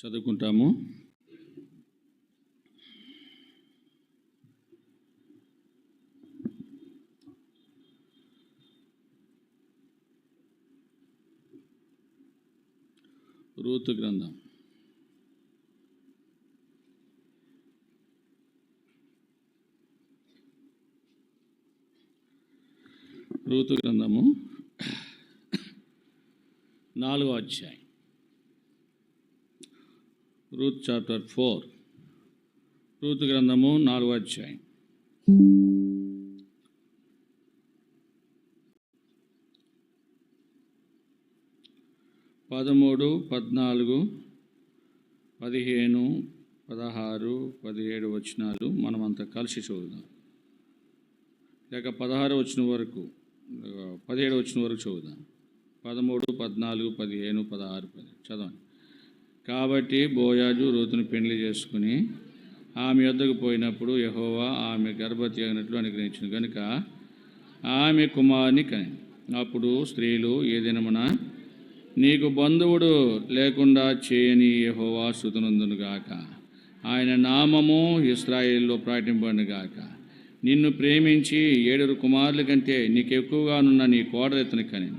చదువుకుంటాము. Ruth గ్రంథం Ruth గ్రంథము 4వ అధ్యాయం. Ruth chapter 4. రూతు గ్రంథము 4వ అధ్యాయం. పదమూడు, 14, 15, 16, 17 వచనాలు మనమంతా కలిసి చదువుదాం. లేక 16 వచనం వరకు 17 వచనం వరకు చదువుదాం. 13, 14, 15, 16, 17 చదవండి. కాబట్టి బోయాజు రూతుని పెండ్లి చేసుకుని ఆమె యొద్దకు పోయినప్పుడు యెహోవా ఆమె గర్భవతి అయినట్లు అనుగ్రహించింది కనుక ఆమె కుమారుని కని. అప్పుడు స్త్రీలు ఏ దినమున నీకు బంధువుడు లేకుండా చేయని యెహోవా స్తుతినందునుగాక, ఆయన నామము ఇశ్రాయేలులో ప్రకటింపబడునుగాక. నిన్ను ప్రేమించి 7 కుమారుల కంటే నీకు ఎక్కువగానున్న నీ కోడలెత్తని కని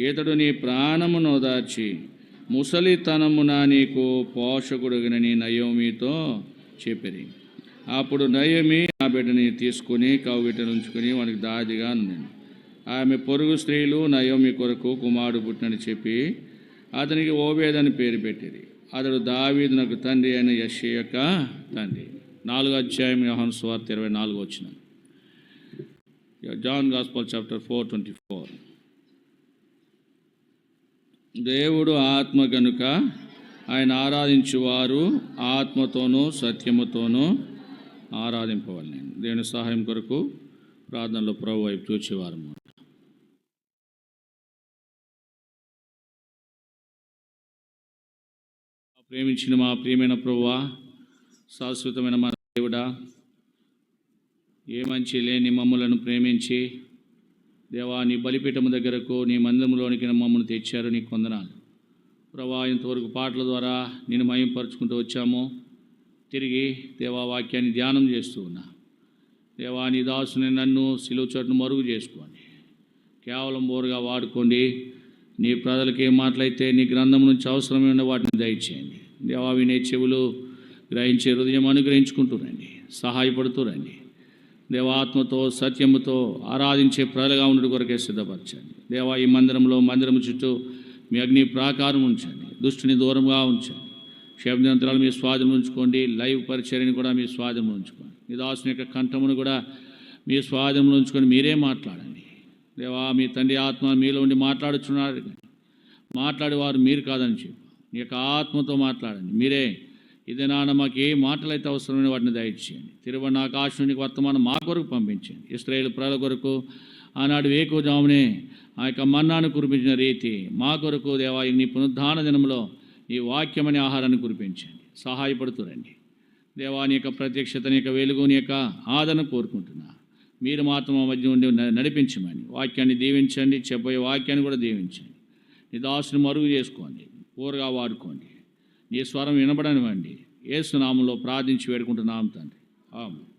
ఇతడు నీ ప్రాణమును ఓదార్చి ముసలితనమున నీకు పోషకుడుగనని నయోమితో చెప్పిరి. అప్పుడు నయోమి ఆ బిడ్డని తీసుకుని కౌగిటను ఉంచుకుని వానికి దాదిగా ఉన్నాను. ఆమె పొరుగు స్త్రీలు నయోమి కొరకు కుమారుడు పుట్టినని చెప్పి అతనికి ఓబేద్ అని పేరు పెట్టింది. అతడు దావీదునకు తండ్రి అయిన యెష్షయి యొక్క తండ్రి. 4వ అధ్యాయం యోహాను సువార్త 24 వచనం. John gospel chapter 4:24. దేవుడు ఆత్మ గనుక ఆయన ఆరాధించువారు ఆత్మతోనూ సత్యముతోనూ ఆరాధింపవలెను. దేవుని సహాయం కొరకు ప్రార్థనలో ప్రభు వైపు చూచేవారు. ప్రేమించిన మా ప్రియమైన ప్రభువా, శాశ్వతమైన మా దేవుడా, ఏ మంచి లేని మమ్మలను ప్రేమించి దేవా నీ బలిపీఠము దగ్గరకు నీ మందిరంలోనికి మమ్మల్ని తెచ్చారు. నీకు వందనాలు ప్రభువా. ఇంతవరకు పాటల ద్వారా నేను మహిమపరుచుకుంటూ వచ్చాము. తిరిగి దేవా వాక్యాన్ని ధ్యానం చేస్తూ ఉన్నా. దేవా నీ దాసుని నన్ను సిలువ చోటును మరుగు చేసుకోండి, కేవలం బోరుగా వాడుకోండి. నీ ప్రజలకు ఏం మాటలైతే నీ గ్రంథం నుంచి అవసరమైన వాటిని దయచేయండి. దేవా వినే చెవులు, గ్రహించే హృదయం అనుగ్రహించుకుంటూ రండి, సహాయపడుతూ రండి. దేవాత్మతో సత్యముతో ఆరాధించే ప్రజలుగా ఉండడం కొరకే సిద్ధపరచండి. దేవా ఈ మందిరము చుట్టూ మీ అగ్ని ప్రాకారం ఉంచండి, దుష్టుని దూరంగా ఉంచండి. శబ్దంతరాలు మీ స్వాధీనం ఉంచుకోండి, లైవ్ పరిచర్యని కూడా మీ స్వాధీనం ఉంచుకోండి. మీ దాసుని యొక్క కంఠమును కూడా మీ స్వాధీనం ఉంచుకొని మీరే మాట్లాడండి. దేవా మీ తండ్రి ఆత్మ మీలో ఉండి మాట్లాడుచున్నారు, మాట్లాడేవారు మీరు కాదని చెప్పి మీ యొక్క ఆత్మతో మాట్లాడండి. మీరే ఇదే నాన్న మాకు ఏ మాటలైతే అవసరమైన వాటిని దయచేయండి. తిరువన్న ఆకాశం నుండి వర్తమానం మా కొరకు పంపించండి. ఇశ్రాయేలు ప్రజల కొరకు ఆనాడు వేకువజామునే ఆ యొక్క మన్నాను కురిపించిన రీతి మా కొరకు దేవా నీ పునరుద్ధాన దినంలో ఈ వాక్యమనే ఆహారాన్ని కురిపించండి, సహాయపడుతురండి. దేవా నీ యొక్క ప్రత్యక్షత, నీ యొక్క వెలుగు, నీ యొక్క ఆదరణ కోరుకుంటున్నా. మీరు మాత్రం మా మధ్య ఉండి నడిపించమని వాక్యాన్ని దీవించండి. చెప్పబోయే వాక్యాన్ని కూడా దీవించండి. నీ దాసుని మరుగు చేసుకోండి, పూరగా వాడుకోండి. నీ స్వరం వినబడనివ్వండి. యేసు నామములో ప్రార్థించి వేడుకుంటున్నాం తండ్రి, ఆమేన్.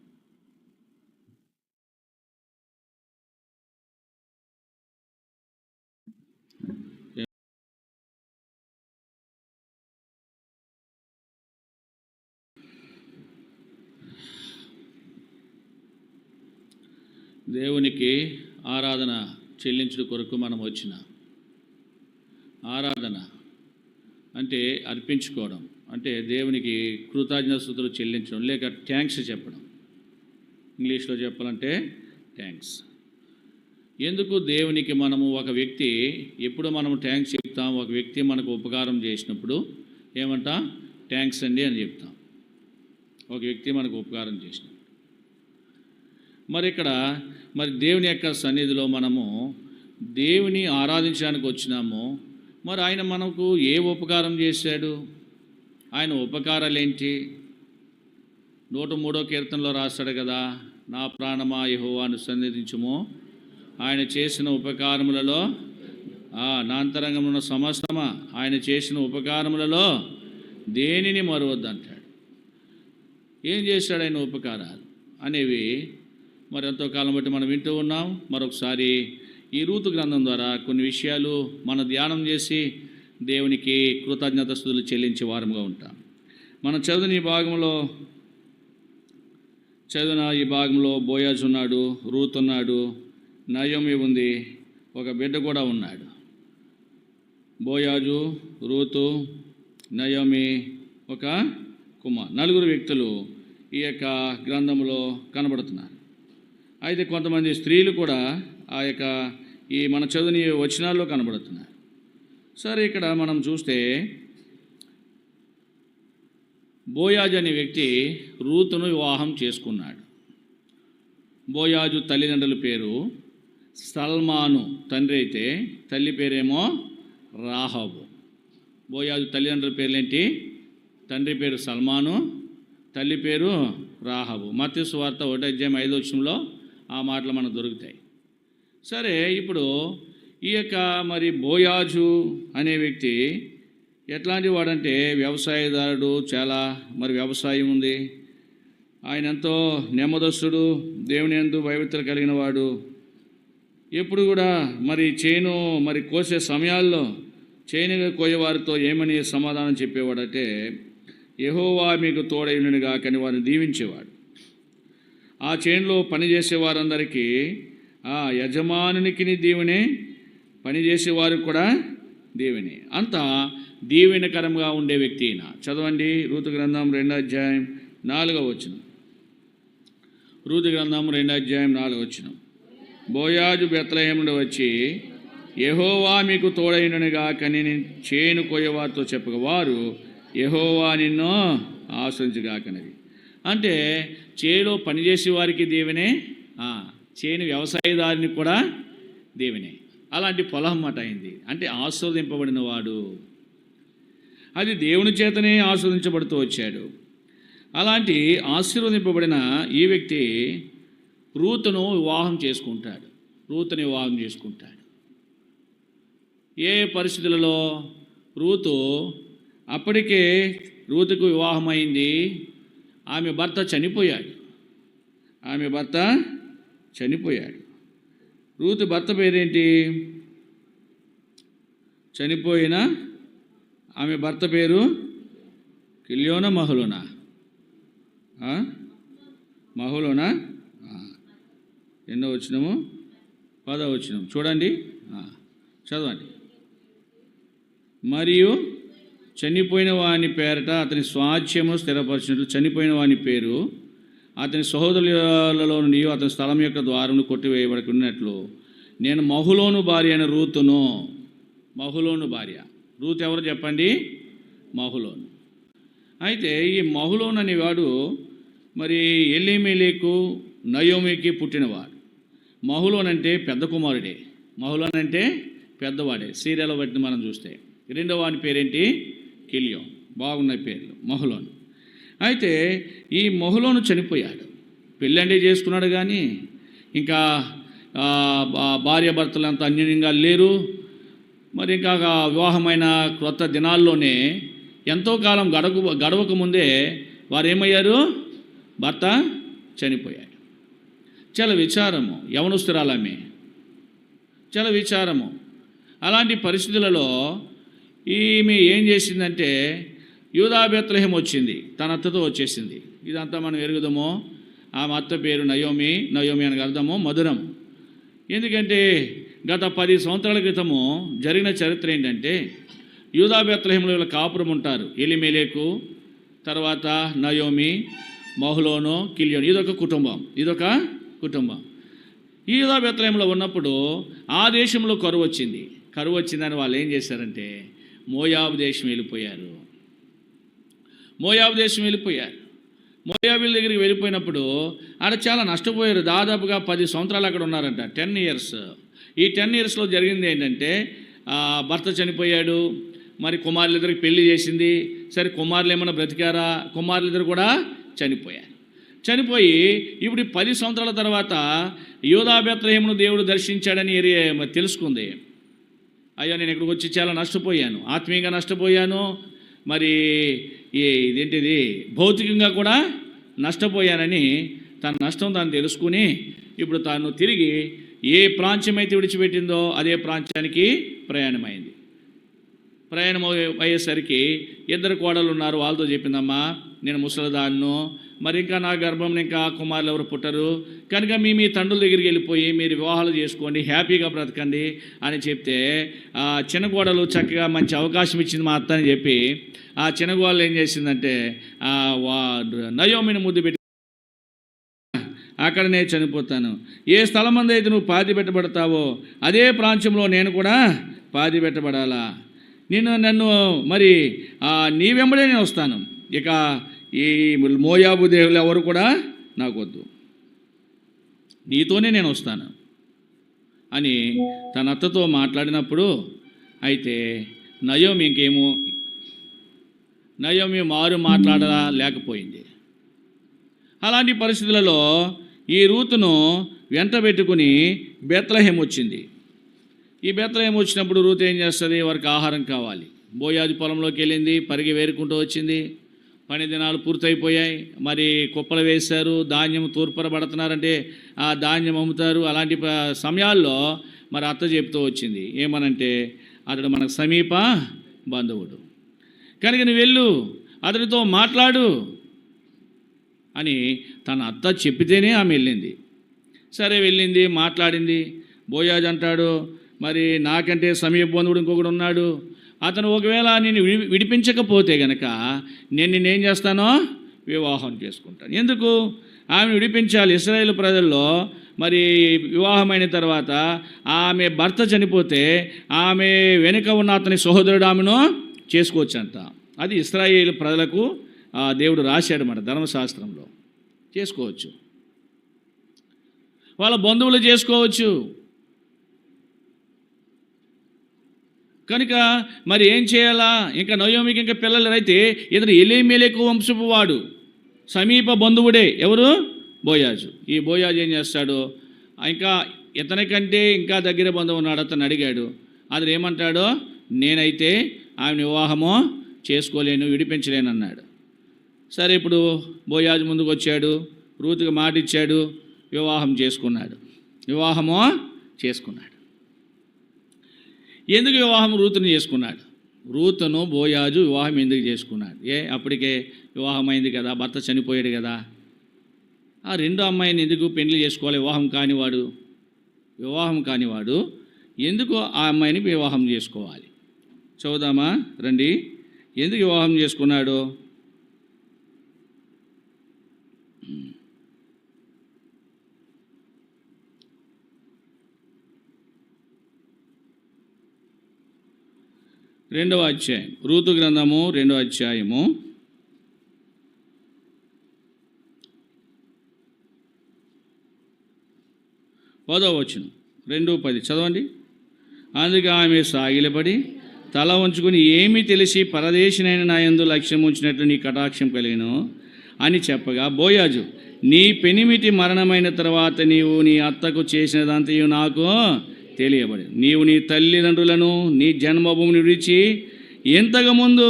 దేవునికి ఆరాధన చెల్లించడం కొరకు మనం వచ్చిన ఆరాధన అంటే అర్పించుకోవడం, అంటే దేవునికి కృతజ్ఞతాస్తుతులు చెల్లించడం, లేక థ్యాంక్స్ చెప్పడం. ఇంగ్లీష్లో చెప్పాలంటే థ్యాంక్స్. ఎందుకు దేవునికి మనము ఒక వ్యక్తి ఎప్పుడు మనం థ్యాంక్స్ చెప్తాం? ఒక వ్యక్తి మనకు ఉపకారం చేసినప్పుడు ఏమంటా? థ్యాంక్స్ అండి అని చెప్తాం. ఒక వ్యక్తి మనకు ఉపకారం చేసినప్పుడు. మరి దేవుని యొక్క సన్నిధిలో మనము దేవుని ఆరాధించడానికి వచ్చినాము. మరి ఆయన మనకు ఏ ఉపకారం చేశాడు? ఆయన ఉపకారాలు ఏంటి? 103వ కీర్తనలో రాస్తాడు కదా, నా ప్రాణమా యెహోవాను సన్నిధించుము, ఆయన చేసిన ఉపకారములలో నా అంతరంగమున్న సమస్తమా ఆయన చేసిన ఉపకారములలో దేనిని మరవద్దు అంటాడు. ఏం చేశాడు ఆయన ఉపకారాలు అనేవి మరి ఎంతో కాలం బట్టి మనం వింటూ ఉన్నాం. మరొకసారి ఈ రూతు గ్రంథం ద్వారా కొన్ని విషయాలు మనం ధ్యానం చేసి దేవునికి కృతజ్ఞతాస్తుతులు చెల్లించే వారముగా ఉంటాం. మనం చదివిన ఈ భాగంలో బోయాజు ఉన్నాడు, రూత్ ఉన్నాడు, నయోమి ఉంది, ఒక బిడ్డ కూడా ఉన్నాడు. బోయాజు, రూతు, నయోమి, ఒక కుమార్, 4 వ్యక్తులు ఈ యొక్క గ్రంథంలో కనబడుతున్నారు. అయితే కొంతమంది స్త్రీలు కూడా ఆ యొక్క ఈ మన చదువుని వచనాల్లో కనబడుతున్నారు. సరే, ఇక్కడ మనం చూస్తే బోయాజు అనే వ్యక్తి రూతును వివాహం చేసుకున్నాడు. బోయాజు తల్లిదండ్రుల పేరు సల్మాను, తండ్రి అయితే తల్లి పేరేమో రాహాబు. బోయాజు తల్లిదండ్రుల పేర్లేంటి? తండ్రి పేరు సల్మాను, తల్లి పేరు రాహాబు. మత్తయి సువార్త 1:5 ఆ మాటలు మనకు దొరుకుతాయి. సరే, ఇప్పుడు ఈ యొక్క మరి బోయాజు అనే వ్యక్తి ఎట్లాంటి వాడంటే వ్యవసాయదారుడు, చాలా మరి వ్యవసాయం ఉంది. ఆయన ఎంతో నెమ్మదస్తుడు, దేవుని యందు భయభక్తులు కలిగిన వాడు. ఎప్పుడు కూడా మరి చేను మరి కోసే సమయాల్లో చేనుగా కోయేవారితో ఏమని సమాధానం చెప్పేవాడంటే, యెహోవా మీకు తోడైనగా కానీ వారిని దీవించేవాడు. ఆ చేనులో పనిచేసే వారందరికీ ఆ యజమానునికి దీవెనే, పనిచేసేవారికి కూడా దీవెనే. అంతా దీవెనకరంగా ఉండే వ్యక్తి అయిన. చదవండి రూతు గ్రంథం 2:4. రూతు గ్రంథం 2:4. బోయాజు బెత్లెహేము నుండి వచ్చి యెహోవా మీకు తోడైనగా కని చేను కోయేవారితో చెప్పగా వారు యెహోవా నిన్ను ఆశ్రయించగాకనది. అంటే చేలో పనిచేసే వారికి దీవెనే, చేను వ్యవసాయదారుని కూడా దీవెనే. అలాంటి పొలం మాట అయింది. అంటే ఆశీర్వదింపబడిన వాడు, అది దేవుని చేతనే ఆశీర్వదించబడుతూ వచ్చాడు. అలాంటి ఆశీర్వదింపబడిన ఈ వ్యక్తి రూతును వివాహం చేసుకుంటాడు. ఏ పరిస్థితులలో? రూతు అప్పటికే రూతుకు వివాహం అయింది, ఆమె భర్త చనిపోయాడు. రూతు భర్త పేరేంటి? చనిపోయిన ఆమె భర్త పేరు కిల్యోనా, మహలోనా? మహలోనా. ఎన్నో వచనము? 10వ వచనం చూడండి, చదవండి. మరియు చనిపోయిన వాని పేరట అతని స్వాస్థ్యము స్థిరపరిచినట్లు చనిపోయిన వాని పేరు అతని సహోదరులలో నుండి అతని స్థలం యొక్క ద్వారమును కొట్టివేయబడుకున్నట్లు నేను మహులోను భార్య అయిన రూతును. మహులోను భార్య రూతు ఎవరు చెప్పండి? మహులోను. అయితే ఈ మహులోను అనేవాడు మరి ఎలీమెలెకు, నయోమికి పుట్టినవాడు. మహులోన్ అంటే పెద్ద కుమారుడే, మహులోన్ అంటే పెద్దవాడే. సీరియల్ బట్టి మనం చూస్తే రెండవ వాని పేరేంటి? కిలియోన్. బాగున్నాయి పేర్లు, మహులోను. అయితే ఈ మహులోను చనిపోయాడు. పెళ్ళండి చేసుకున్నాడు, కానీ ఇంకా భార్యాభర్తలు అంత అన్యోన్యంగా లేరు. మరి ఇంకా వివాహమైన క్రొత్త దినాల్లోనే ఎంతో కాలం గడవక ముందే వారు ఏమయ్యారు? భర్త చనిపోయాడు. చాలా విచారము, యవనస్తురాలమే, చాలా విచారము. అలాంటి పరిస్థితులలో ఈమె ఏం చేసిందంటే యూదా బెత్లెహేము వచ్చింది, తన అత్తతో వచ్చేసింది. ఇదంతా మనం ఎరుగుదామో. ఆమె అత్త పేరు నయోమి. నయోమి అని అర్థము మధురం. ఎందుకంటే గత 10 సంవత్సరాల క్రితము జరిగిన చరిత్ర ఏంటంటే యూదా బెత్లెహేములో వీళ్ళ కాపురం ఉంటారు. ఎలీమెలెకు, తర్వాత నయోమి, మహులోను, కిలియోను. ఇదొక కుటుంబం. ఈ యూదా బెత్లెహేములో ఉన్నప్పుడు ఆ దేశంలో కరువు వచ్చిందని వాళ్ళు ఏం చేశారంటే మోయాబు దేశం వెళ్ళిపోయారు. మోయాబుల దగ్గరికి వెళ్ళిపోయినప్పుడు ఆడ చాలా నష్టపోయారు. దాదాపుగా 10 సంవత్సరాలు అక్కడ ఉన్నారంట, 10 ఇయర్స్. ఈ 10 ఇయర్స్లో జరిగింది ఏంటంటే భర్త చనిపోయాడు, మరి కుమారులిద్దరికి పెళ్లి చేసింది. సరే, కుమారులు ఏమన్నా బ్రతికారా? కుమారులిద్దరు కూడా చనిపోయి ఇప్పుడు 10 సంవత్సరాల తర్వాత యూదా బెత్లెహేమును దేవుడు దర్శించాడని తెలుసుకుంది. అయ్యో, నేను ఇక్కడికి వచ్చి చాలా నష్టపోయాను, ఆత్మీయంగా నష్టపోయాను, మరి ఇదేంటిది భౌతికంగా కూడా నష్టపోయానని తన నష్టం తాను తెలుసుకుని ఇప్పుడు తాను తిరిగి ఏ ప్రాంతం అయితే విడిచిపెట్టిందో అదే ప్రాంతానికి ప్రయాణమైంది. ప్రయాణం అయ్యేసరికి 2 కోడలు ఉన్నారు. వాళ్ళతో చెప్పిందమ్మా, నేను ముసలిదాన్ను, మరి ఇంకా నా గర్భంలో ఇంకా కుమారులు ఎవరు పుట్టరు కనుక మీ తండ్రుల దగ్గరికి వెళ్ళిపోయి మీరు వివాహాలు చేసుకోండి, హ్యాపీగా బ్రతకండి అని చెప్తే ఆ చిన్న కోడలు చక్కగా మంచి అవకాశం ఇచ్చింది మా అత్త అని చెప్పి ఆ చిన్న కోడలు ఏం చేసిందంటే నయోమిని ముద్దు పెట్టి, అక్కడ నేను చనిపోతాను, ఏ స్థలం మందు అయితే నువ్వు పాతి పెట్టబడతావో అదే ప్రాంతంలో నేను కూడా పాతి పెట్టబడాలా, నన్ను మరి నీ వెంబడే నేను వస్తాను, ఇక ఈ మోయాబు దేవులు ఎవరు కూడా నాకు వద్దు, నీతోనే నేను వస్తాను అని తన అత్తతో మాట్లాడినప్పుడు అయితే నయోమి మారు మాట్లాడలేకపోయింది. అలాంటి పరిస్థితులలో ఈ రూతును వెంట పెట్టుకుని బెత్లెహేము వచ్చింది. ఈ బెత్లెహేము వచ్చినప్పుడు రూతు ఏం చేస్తుంది, వారికి ఆహారం కావాలి. బోయాజు పొలంలోకి వెళ్ళింది, పరిగి వేరుకుంటూ వచ్చింది. 12 దినాలు పూర్తయిపోయాయి. మరి కుప్పలు వేశారు, ధాన్యం తూర్పరబడుతున్నారంటే ఆ ధాన్యం అమ్ముతారు. అలాంటి సమయాల్లో మరి అత్త చెప్తూ వచ్చింది ఏమనంటే, అతడు మనకు సమీప బంధువుడు కనుక నువ్వు వెళ్ళు, అతడితో మాట్లాడు అని తన అత్త చెప్పితేనే ఆమె వెళ్ళింది. సరే వెళ్ళింది, మాట్లాడింది. బోయాజు అంటాడు, మరి నాకంటే సమీప బంధువుడు ఇంకొకడు ఉన్నాడు, అతను ఒకవేళ నేను విడిపించకపోతే గనక నేనేం చేస్తానో వివాహం చేసుకుంటాను. ఎందుకు ఆమె విడిపించాలి? ఇశ్రాయేలు ప్రజల్లో మరి వివాహమైన తర్వాత ఆమె భర్త చనిపోతే ఆమె వెనుక ఉన్న అతని సహోదరుడు ఆమెను చేసుకోవచ్చంట. అది ఇశ్రాయేలు ప్రజలకు దేవుడు రాశాడు మన ధర్మశాస్త్రంలో. చేసుకోవచ్చు, వాళ్ళ బంధువులు చేసుకోవచ్చు. కనుక మరి ఏం చేయాలా? ఇంకా నయోమికి ఇంకా పిల్లలు అయితే ఇతడు ఎలీమెలెకు వంశపు వాడు, సమీప బంధువుడే. ఎవరు? బోయాజు. ఈ బోయాజు ఏం చేస్తాడు, ఇంకా ఇతనికంటే ఇంకా దగ్గర బంధువు ఉన్నాడు, అతను అడిగాడు. అతను ఏమంటాడో, నేనైతే ఆమె వివాహమో చేసుకోలేను, విడిపించలేను అన్నాడు. సరే ఇప్పుడు బోయాజు ముందుకు వచ్చాడు, రూతుకి మాట ఇచ్చాడు, వివాహం చేసుకున్నాడు. ఎందుకు వివాహం రూతుని చేసుకున్నాడు? రూతును బోయాజు వివాహం ఎందుకు చేసుకున్నాడు? అప్పటికే వివాహం అయింది కదా, భర్త చనిపోయాడు కదా, ఆ 2వ అమ్మాయిని ఎందుకు పెళ్లి చేసుకోవాలి? వివాహం కానివాడు ఎందుకు ఆ అమ్మాయిని వివాహం చేసుకోవాలి? చదువుదామా రండి. ఎందుకు వివాహం చేసుకున్నాడు? రెండవ అధ్యాయం, రూతు గ్రంథము 2వ అధ్యాయము 10వ వచనం, 2:10 చదవండి. అందుకే ఆమె సాగిలపడి తల ఉంచుకుని, ఏమీ తెలిసి పరదేశినైన నా యందు లక్ష్యం ఉంచినట్లు నీ కటాక్షం కలిగిను అని చెప్పగా, బోయాజు, నీ పెనిమిటి మరణమైన తర్వాత నీవు నీ అత్తకు చేసినదంతయు నాకు తెలియబడి, నీవు నీ తల్లిదండ్రులను నీ జన్మభూమిని విడిచి ఎంతగా ముందు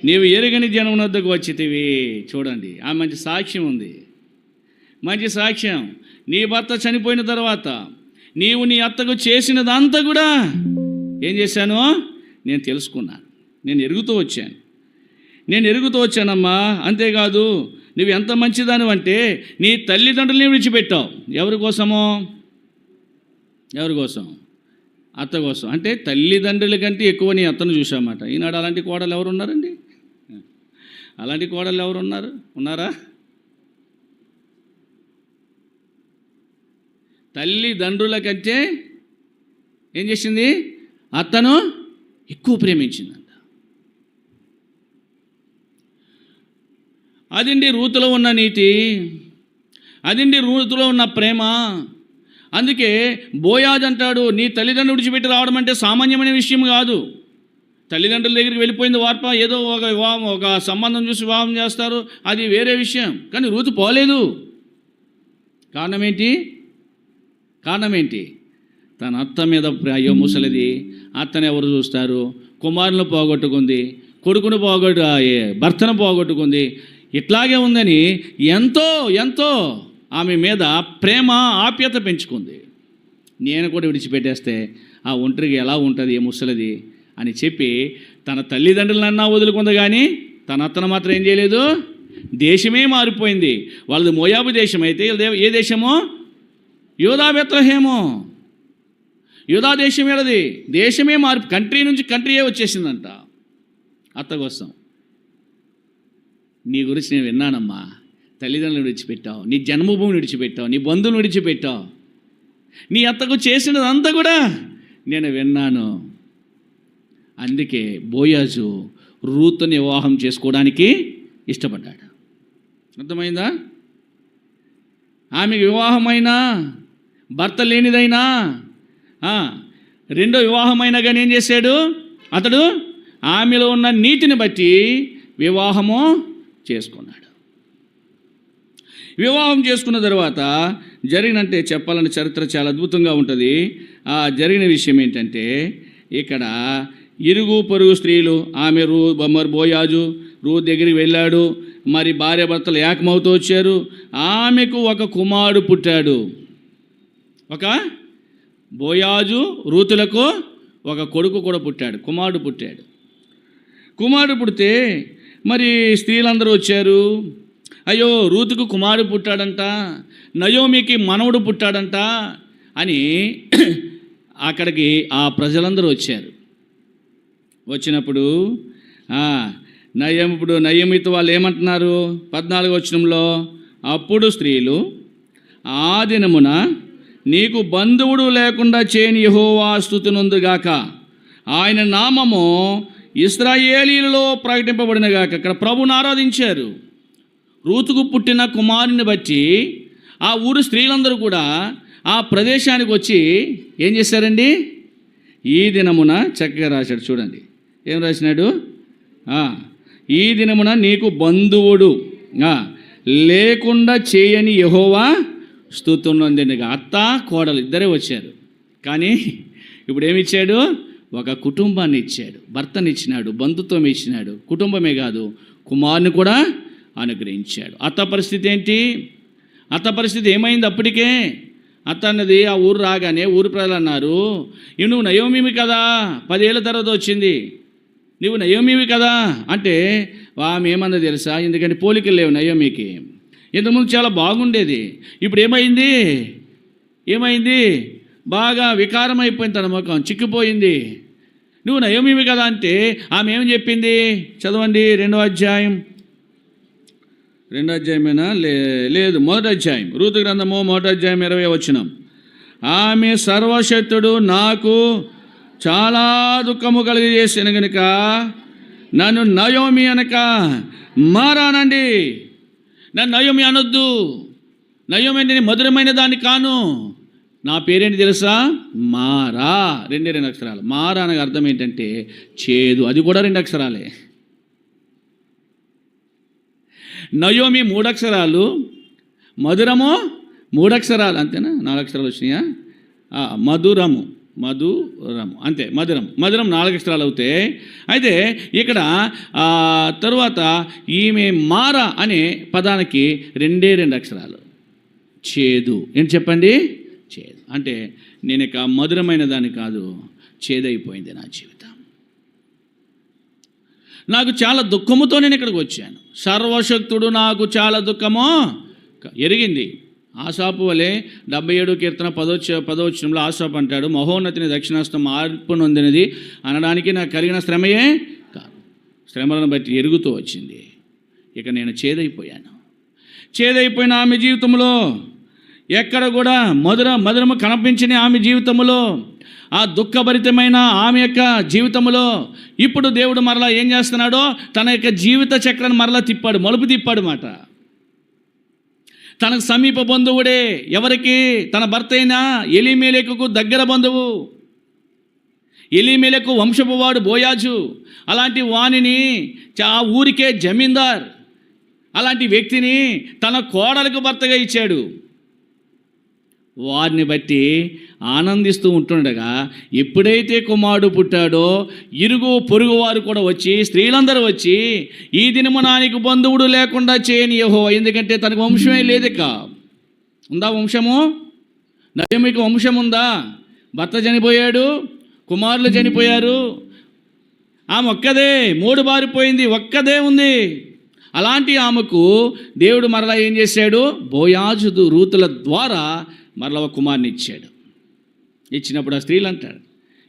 నీవు ఎరగని జన్మనొద్దకు వచ్చితివి. చూడండి, ఆ మంచి సాక్ష్యం ఉంది, మంచి సాక్ష్యం. నీ భర్త చనిపోయిన తర్వాత నీవు నీ అత్తకు చేసినదంతా కూడా ఏం చేశాను? నేను తెలుసుకున్నాను, నేను ఎరుగుతూ వచ్చానమ్మా. అంతేకాదు, నువ్వు ఎంత మంచిదానివి అంటే నీ తల్లిదండ్రులని విడిచిపెట్టావు. ఎవరి కోసం? అత్త కోసం. అంటే తల్లిదండ్రుల కంటే ఎక్కువ నీ అత్తను చూసామాట. ఈనాడు అలాంటి కోడలు ఎవరు ఉన్నారండి? ఉన్నారా? తల్లిదండ్రుల కంటే ఏం చేసింది? అత్తను ఎక్కువ ప్రేమించిందంట. అదండి రూతులో ఉన్న నీతి, అదండి రూతులో ఉన్న ప్రేమ. అందుకే బోయాజు అంటాడు, నీ తల్లిదండ్రులు విడిచిపెట్టి రావడం అంటే సామాన్యమైన విషయం కాదు. తల్లిదండ్రుల దగ్గరికి వెళ్ళిపోయింది వార్ప, ఏదో ఒక సంబంధం చూసి వివాహం చేస్తారు, అది వేరే విషయం. కానీ రూతు పోలేదు. కారణం ఏంటి? తన అత్త మీద ముసలిది, అత్తని ఎవరు చూస్తారు? కుమారులను పోగొట్టుకుంది, కొడుకును భర్తను పోగొట్టుకుంది. ఇట్లాగే ఉందని ఎంతో ఎంతో ఆమె మీద ప్రేమ ఆప్యత పెంచుకుంది. నేను కూడా విడిచిపెట్టేస్తే ఆ ఒంటరికి ఎలా ఉంటుంది ముసలిది అని చెప్పి తన తల్లిదండ్రులన్నా వదులుకుంది, కానీ తన అత్తను మాత్రం ఏం చేయలేదు. దేశమే మారిపోయింది. వాళ్ళది మోయాబు దేశం అయితే ఏ దేశమో? యూదా బెత్లెహేము. యూదా దేశం ఏడది. దేశమే కంట్రీ నుంచి కంట్రీయే వచ్చేసిందంట అత్త కోసం. నీ గురించి నేను విన్నానమ్మా. తల్లిదండ్రులను విడిచిపెట్టావు, నీ జన్మభూమిని విడిచిపెట్టావు, నీ బంధువులను విడిచిపెట్టావు, నీ అత్తకు చేసినదంతా కూడా నేను విన్నాను. అందుకే బోయాజు రూతుని వివాహం చేసుకోవడానికి ఇష్టపడ్డాడు. అర్థమైందా? ఆమెకు వివాహమైనా, భర్త లేనిదైనా, రెండో వివాహమైనా కానీ ఏం చేశాడు అతడు? ఆమెలో ఉన్న నీతిని బట్టి వివాహము చేసుకున్నాడు. వివాహం చేసుకున్న తర్వాత జరిగినంటే చెప్పాలని చరిత్ర చాలా అద్భుతంగా ఉంటుంది. ఆ జరిగిన విషయం ఏంటంటే, ఇక్కడ ఇరుగు పొరుగు స్త్రీలు, ఆమె బోయాజు దగ్గరికి వెళ్ళాడు. మరి భార్య భర్తలు ఏకమవుతూ వచ్చారు. ఆమెకు ఒక కుమారుడు పుట్టాడు. ఒక బోయాజు రూతులకు ఒక కొడుకు కూడా పుట్టాడు, కుమారుడు పుట్టాడు. కుమారుడు పుడితే మరి స్త్రీలందరూ వచ్చారు. అయ్యో, రూతుకు కుమారుడు పుట్టాడంట, నయోమికి మనవడు పుట్టాడంట అని అక్కడికి ఆ ప్రజలందరూ వచ్చారు. వచ్చినప్పుడు నయోమితో వాళ్ళు ఏమంటున్నారు? 14వ వచనంలో, అప్పుడు స్త్రీలు, ఆ దినమున నీకు బంధువుడు లేకుండా చేయని యెహోవా స్తుతినందుగాక, ఆయన నామము ఇశ్రాయేలీయులలో ప్రకటింపబడినగాక. ఇక్కడ ప్రభువుని ఆరాధించారు. రూతుకు పుట్టిన కుమారుని బట్టి ఆ ఊరు స్త్రీలందరూ కూడా ఆ ప్రదేశానికి వచ్చి ఏం చేశారండి? ఈ దినమున చక్కగా రాశాడు చూడండి. ఏం రాసినాడు? ఈ దినమున నీకు బంధువుడు లేకుండా చేయని యెహోవా స్తుతినందుగాక. అత్త కోడలు ఇద్దరే వచ్చారు, కానీ ఇప్పుడు ఏమిచ్చాడు? ఒక కుటుంబాన్ని ఇచ్చాడు, భర్తని ఇచ్చినాడు, బంధుత్వం ఇచ్చినాడు. కుటుంబమే కాదు, కుమారుని కూడా అనుగ్రహించాడు. అత్త పరిస్థితి ఏంటి? అత్త పరిస్థితి ఏమైంది? అప్పటికే అత్త అన్నది ఆ ఊరు రాగానే ఊరు ప్రజలు అన్నారు, నువ్వు నయోమివి కదా, 10 ఏళ్ళ తర్వాత వచ్చింది, నువ్వు నయోమివి కదా అంటే ఆమె ఏమన్నది తెలుసా? ఎందుకంటే పోలికలు లేవు నయోమికి. ఇంతకుముందు చాలా బాగుండేది, ఇప్పుడు ఏమైంది? బాగా వికారం అయిపోయింది, తన ముఖం చిక్కిపోయింది. నువ్వు నయోమివి కదా అంటే ఆమె ఏమని చెప్పింది? చదవండి 2వ అధ్యాయం. 2వ అధ్యాయమేనా? లేదు, 1వ అధ్యాయం. రూతు గ్రంథము 1వ అధ్యాయం 20వ వచనం. ఆమె సర్వశక్తుడు నాకు చాలా దుఃఖము కలిగజేసిన గనుక నన్ను నయోమి అనక మారానండి. నన్ను నయోమి అనొద్దు. నయోమి అంటే మధురమైన దాన్ని కాను. నా పేరేంటి తెలుసా? మారా. 2 అక్షరాలు. మారా అనగా అర్థం ఏంటంటే చేదు. అది కూడా 2 అక్షరాలే. నయోమి 3 అక్షరాలు, మధురము 3 అక్షరాలు. అంతేనా? 4 అక్షరాలు వచ్చినాయా? మధురము అంతే. మధురం 4 అక్షరాలు అవుతాయి. అయితే ఇక్కడ తరువాత ఈమె మార అనే పదానికి 2 అక్షరాలు. చేదు. ఏంటి చెప్పండి? చేదు అంటే నేను ఇక మధురమైన దాన్ని కాదు, చేదైపోయింది నా జీవితం. నాకు చాలా దుఃఖముతో నేను ఇక్కడికి వచ్చాను. సర్వశక్తుడు నాకు చాలా దుఃఖమో ఎరిగింది. ఆసాపు వలె 77 కీర్తన 10వ వచనంలో ఆసాపు అంటాడు, మహోన్నతిని దక్షిణాస్తం మార్పు నొందినది అనడానికి నాకు కలిగిన శ్రమయే కాదు, శ్రమలను బట్టి ఎరుగుతూ వచ్చింది. ఇక నేను చేదైపోయిన ఆమె జీవితంలో ఎక్కడ కూడా మధురము కనిపించని ఆమె జీవితంలో, ఆ దుఃఖభరితమైన ఆమె యొక్క జీవితంలో ఇప్పుడు దేవుడు మరలా ఏం చేస్తున్నాడో తన యొక్క జీవిత చక్రాన్ని మరలా తిప్పాడు, మలుపు తిప్పాడు మాట. తనకు సమీప బంధువుడే. ఎవరికి? తన భర్త అయిన ఎలీమెలెకుకు దగ్గర బంధువు. ఎలీమెలెకు వంశపు వాడు బోయాజు. అలాంటి వాణిని ఆ ఊరికే జమీందార్, అలాంటి వ్యక్తిని తన కోడలకు భర్తగా ఇచ్చాడు. వారిని బట్టి ఆనందిస్తూ ఉంటుండగా ఎప్పుడైతే కుమారుడు పుట్టాడో ఇరుగు పొరుగు వారు కూడా వచ్చి, స్త్రీలందరూ వచ్చి, ఈ దినమున నీకు బంధువుడు లేకుండా చేయని యెహోవా, ఎందుకంటే తనకు వంశమే లేదిక. ఉందా వంశము? నయోమికి వంశం ఉందా? భర్త చనిపోయాడు, కుమారులు చనిపోయారు, ఆమె ఒక్కదే, 3 బారిపోయింది, ఒక్కదే ఉంది. అలాంటి ఆమెకు దేవుడు మరలా ఏం చేశాడు? బోయాజు రూతుల ద్వారా మరలా ఒక కుమారుని ఇచ్చాడు. ఇచ్చినప్పుడు ఆ స్త్రీలు అంటాడు,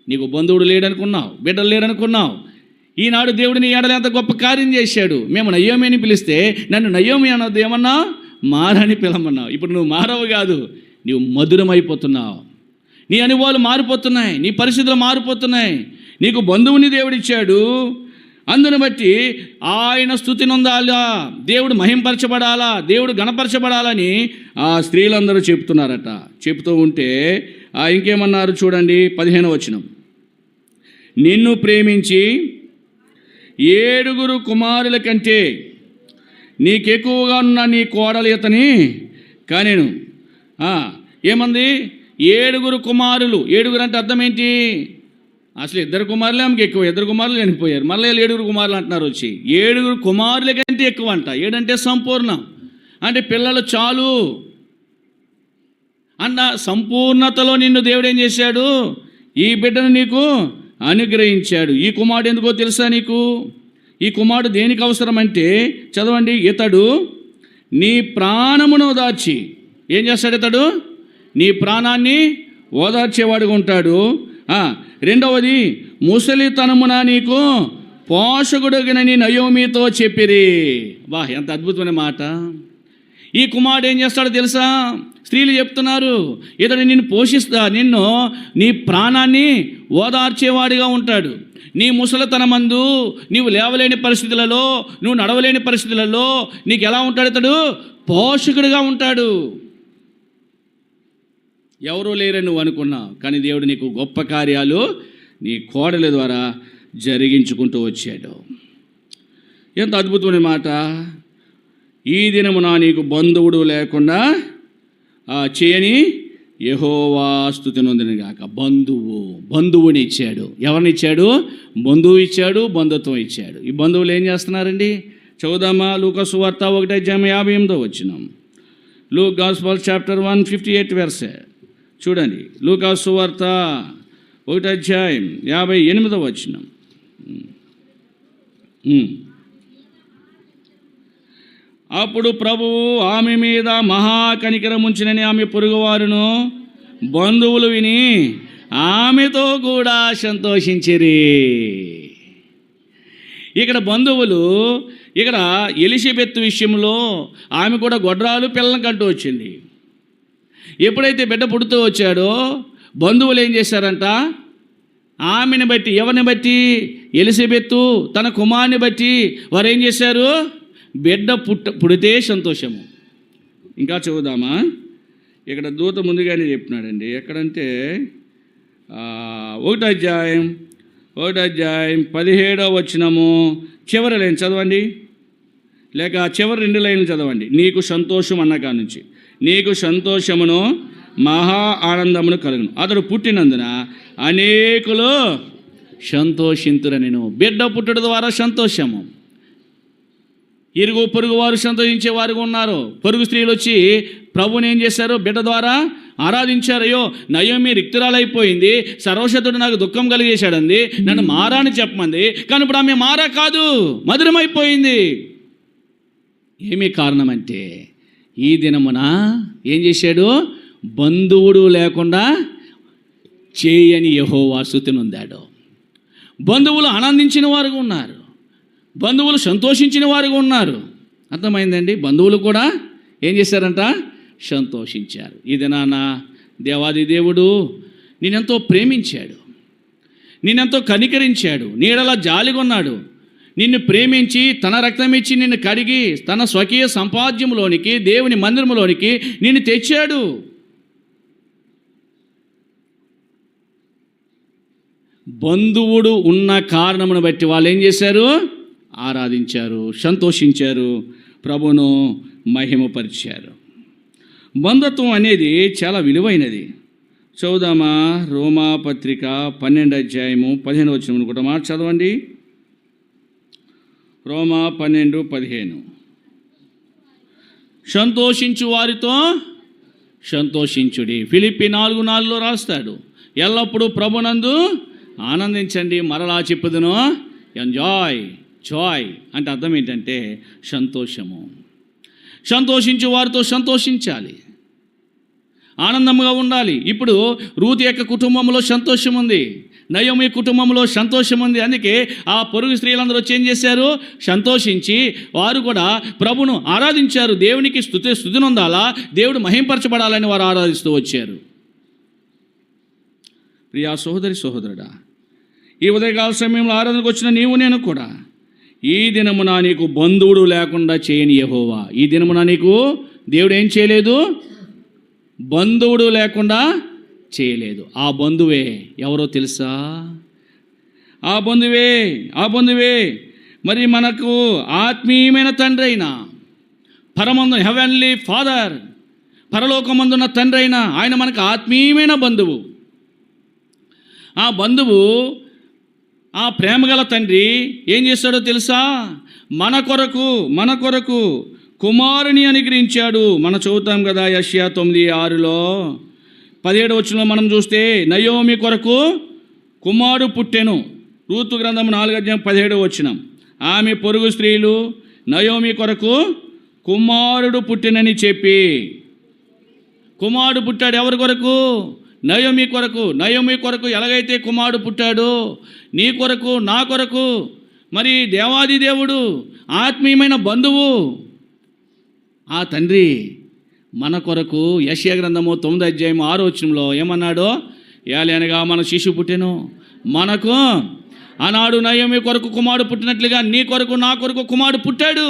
నీకు బంధువుడు లేడనుకున్నావు, బిడ్డలు లేరనుకున్నావు, ఈనాడు దేవుడు నీ ఎడల ఎంత గొప్ప కార్యం చేశాడు. మేము నయోమి అని పిలిస్తే నన్ను నయోమి అన్నది ఏమన్నా మారని పిలమన్నావు. ఇప్పుడు నువ్వు మారవు కాదు, నువ్వు మధురమైపోతున్నావు. నీ అనుభవాలు మారిపోతున్నాయి, నీ పరిస్థితులు మారిపోతున్నాయి. నీకు బంధువుని దేవుడిచ్చాడు, అందును బట్టి ఆయన స్తుతి నొందాలా, దేవుడు మహింపరచబడాలా, దేవుడు గణపరచబడాలని ఆ స్త్రీలందరూ చెప్తున్నారట. చెప్తూ ఉంటే ఇంకేమన్నారు చూడండి, 15వ వచనం. నిన్ను ప్రేమించి 7 కుమారుల కంటే నీకెక్కువగా ఉన్న నీ కోడలు ఇతని కనెను. ఏమంది? 7 కుమారులు. 7 అంటే అర్థం ఏంటి? అసలు 2 కుమారులే ఆమెకి ఎక్కువ, 2 కుమారులు చనిపోయారు, మళ్ళీ 7 కుమారులు అంటున్నారు వచ్చి. 7 కుమారుల కంటే ఎక్కువ అంట. 7 అంటే సంపూర్ణం, అంటే పిల్లలు చాలు అన్న సంపూర్ణతలో నిన్ను దేవుడు ఏం చేశాడు? ఈ బిడ్డను నీకు అనుగ్రహించాడు. ఈ కుమారుడు ఎందుకో తెలుసా నీకు? ఈ కుమారుడు దేనికి అవసరమంటే, చదవండి, ఇతడు నీ ప్రాణమును ఓదార్చి, ఏం చేస్తాడు? ఇతడు నీ ప్రాణాన్ని ఓదార్చేవాడుగా ఉంటాడు. 2వది, ముసలితనమున నీకు పోషకుడుగినని నయోమితో చెప్పిరి. వా, ఎంత అద్భుతమైన మాట. ఈ కుమారుడు ఏం చేస్తాడో తెలుసా? స్త్రీలు చెప్తున్నారు, ఇతడు నిన్ను పోషిస్తా, నిన్ను నీ ప్రాణాన్ని ఓదార్చేవాడిగా ఉంటాడు. నీ ముసలితనమందు నీవు లేవలేని పరిస్థితులలో, నువ్వు నడవలేని పరిస్థితులలో నీకు ఎలా ఉంటాడు? ఇతడు పోషకుడిగా ఉంటాడు. ఎవరూ లేరని నువ్వు అనుకున్నావు, కానీ దేవుడు నీకు గొప్ప కార్యాలు నీ కోడల ద్వారా జరిగించుకుంటూ వచ్చాడు. ఎంత అద్భుతమైన మాట. ఈ దినమున నీకు బంధువుడు లేకుండా చేయని యెహోవా స్తుతి నొందిన గాక. బంధువుని ఇచ్చాడు. ఎవరిని ఇచ్చాడు? బంధువు ఇచ్చాడు, బంధుత్వం ఇచ్చాడు. ఈ బంధువులు ఏం చేస్తున్నారండి? చదువుదామా? లూకా సువార్త 1:58 వచనం. లూక్ గాస్పెల్ చాప్టర్ 1:58 వెర్సే చూడండి. లూకా సువార్త 1:58 వచనం. అప్పుడు ప్రభువు ఆమె మీద మహాకనికరం ఉంచినని ఆమె పొరుగువారును బంధువులు విని ఆమెతో కూడా సంతోషించిరి. ఇక్కడ బంధువులు, ఇక్కడ ఎలిజబెత్ విషయంలో ఆమె కూడా గొడ్రాలు పిల్లలను కంటూ వచ్చింది. ఎప్పుడైతే బిడ్డ పుడుతూ వచ్చాడో బంధువులు ఏం చేశారంట? ఆమెను బట్టి, ఎవరిని బట్టి? ఎలిజబెత్తు తన కుమారుని బట్టి వారు ఏం చేశారు? బిడ్డ పుడితే సంతోషము. ఇంకా చదువుదామా? ఇక్కడ దూత ముందుగానే చెప్పినాడండి. ఎక్కడంటే 1 అధ్యాయం 17వ వచనము చివరి లైన్ చదవండి, లేక చివరి 2 లైన్లు చదవండి. నీకు సంతోషం అన్న కాడ నుంచి, నీకు సంతోషమును మహా ఆనందమును కలుగును, అతడు పుట్టినందున అనేకులు సంతోషింతురనెను. బిడ్డ పుట్టుట ద్వారా సంతోషము. ఇరుగు పొరుగు వారు సంతోషించే వారుగా ఉన్నారు. పొరుగు స్త్రీలు వచ్చి ప్రభుని ఏం చేశారు? బిడ్డ ద్వారా ఆరాధించారు. అయ్యో, నయోమి రిక్తురాలైపోయింది, సర్వశక్తుడు నాకు దుఃఖం కలిగేశాడంది, నన్ను మారాని చెప్పమంది, కానీ ఇప్పుడు ఆమె మారా కాదు, మధురమైపోయింది. ఏమీ కారణం అంటే ఈ దినమున ఏం చేశాడు? బంధువుడు లేకుండా చేయని యెహోవా స్తుతి నొందాడు. బంధువులు ఆనందించిన వారుగా ఉన్నారు, బంధువులు సంతోషించిన వారుగా ఉన్నారు. అర్థమైందండి? బంధువులు కూడా ఏం చేశారంట? సంతోషించారు. ఈ దినాన దేవాది దేవుడు నేనెంతో ప్రేమించాడు, నేనెంతో కనికరించాడు, నీడలా జాలిగొన్నాడు. నిన్ను ప్రేమించి తన రక్తం ఇచ్చి నిన్ను కడిగి తన స్వకీయ సంపాద్యంలోనికి, దేవుని మందిరంలోనికి నిన్ను తెచ్చాడు. బంధువుడు ఉన్న కారణమును బట్టి వాళ్ళు ఏం చేశారు? ఆరాధించారు, సంతోషించారు, ప్రభును మహిమపరిచారు. బంధుత్వం అనేది చాలా విలువైనది. చదువుదామా? రోమా పత్రిక 12 అధ్యాయము 15 అనుకుంటా. మాట చదవండి. రోమా 12:15. సంతోషించు వారితో సంతోషించుడి. ఫిలిప్పి 4:4 రాస్తాడు, ఎల్లప్పుడూ ప్రభునందు ఆనందించండి. మరలా చెప్పుదును, ఎంజాయ్. జాయ్ అంటే అర్థం ఏంటంటే సంతోషము. సంతోషించు వారితో సంతోషించాలి, ఆనందంగా ఉండాలి. ఇప్పుడు రూతు యొక్క కుటుంబంలో సంతోషం ఉంది, నయోమి కుటుంబంలో సంతోషం ఉంది. అందుకే ఆ పొరుగు స్త్రీలందరూ వచ్చి ఏం చేశారు? సంతోషించి వారు కూడా ప్రభును ఆరాధించారు. దేవునికి స్తుతి నొందాలా, దేవుడు మహింపరచబడాలని వారు ఆరాధిస్తూ వచ్చారు. ప్రియా సహోదరి సహోదరుడా, ఈ ఉదయకాల సమయంలో ఆరాధనకు వచ్చిన నీవు నేను కూడా, ఈ దినమున నీకు బంధువుడు లేకుండా చేయని యెహోవా, ఈ దినమున నీకు దేవుడు ఏం చేయలేదు? బంధువుడు లేకుండా చేయలేదు. ఆ బంధువే ఎవరో తెలుసా? ఆ బంధువే మరి మనకు ఆత్మీయమైన తండ్రి అయినా, పరమందు హెవెన్లీ ఫాదర్, పరలోకమందున్న తండ్రి అయినా ఆయన మనకు ఆత్మీయమైన బంధువు. ఆ బంధువు, ఆ ప్రేమగల తండ్రి ఏం చేస్తాడో తెలుసా? మన కొరకు కుమారుని అనుగ్రహించాడు. మనం చదువుతాం కదా, యెషయా 9:6 17 మనం చూస్తే, నయోమి కొరకు కుమారుడు పుట్టెను. రూతు గ్రంథం 4:17. ఆమె పొరుగు స్త్రీలు నయోమి కొరకు కుమారుడు పుట్టెనని చెప్పి, కుమారుడు పుట్టాడు. ఎవరి కొరకు? నయోమి కొరకు. నయోమి కొరకు ఎలాగైతే కుమారుడు పుట్టాడో, నీ కొరకు, నా కొరకు, మరి దేవాది దేవుడు, ఆత్మీయమైన బంధువు, ఆ తండ్రి మన కొరకు యెషయా గ్రంథము 9:6 ఏమన్నాడో, ఏలనగా మన శిశువు పుట్టెను మనకు. ఆనాడు నయోమి కొరకు కుమారుడు పుట్టినట్లుగా నీ కొరకు, నా కొరకు కుమారుడు పుట్టాడు.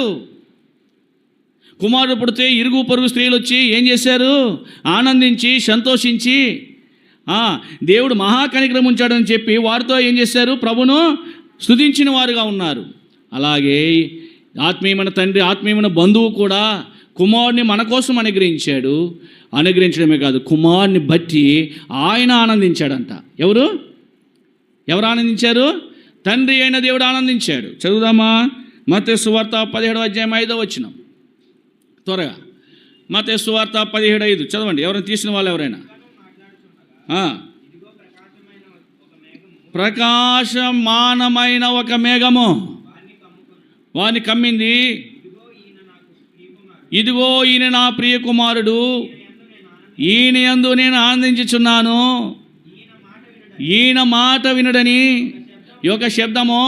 కుమారుడు పుడితే ఇరుగు పొరుగు స్త్రీలు వచ్చి ఏం చేశారు? ఆనందించి సంతోషించి దేవుడు మహాకనికరం ఉంచాడని చెప్పి వారితో ఏం చేశారు? ప్రభును స్తుతించిన వారుగా ఉన్నారు. అలాగే ఆత్మీయమైన తండ్రి, ఆత్మీయమైన బంధువు కూడా కుమారుని మన కోసం అనుగ్రహించాడు. అనుగ్రహించడమే కాదు, కుమారుని బట్టి ఆయన ఆనందించాడంట. ఎవరు ఆనందించారు? తండ్రి అయిన దేవుడు ఆనందించాడు. చదువుదామా? మత్తయి సువార్త 17:5 త్వరగా. మత్తయి సువార్త 17:5 చదవండి. ఎవరైనా తీసిన వాళ్ళు ఎవరైనా? ప్రకాశమానమైన ఒక మేఘము వాని కమ్మింది. ఇదిగో ఈయన నా ప్రియ కుమారుడు, ఈయన యందు నేను ఆనందించుచున్నాను, ఈయన మాట వినుడని ఒక శబ్దము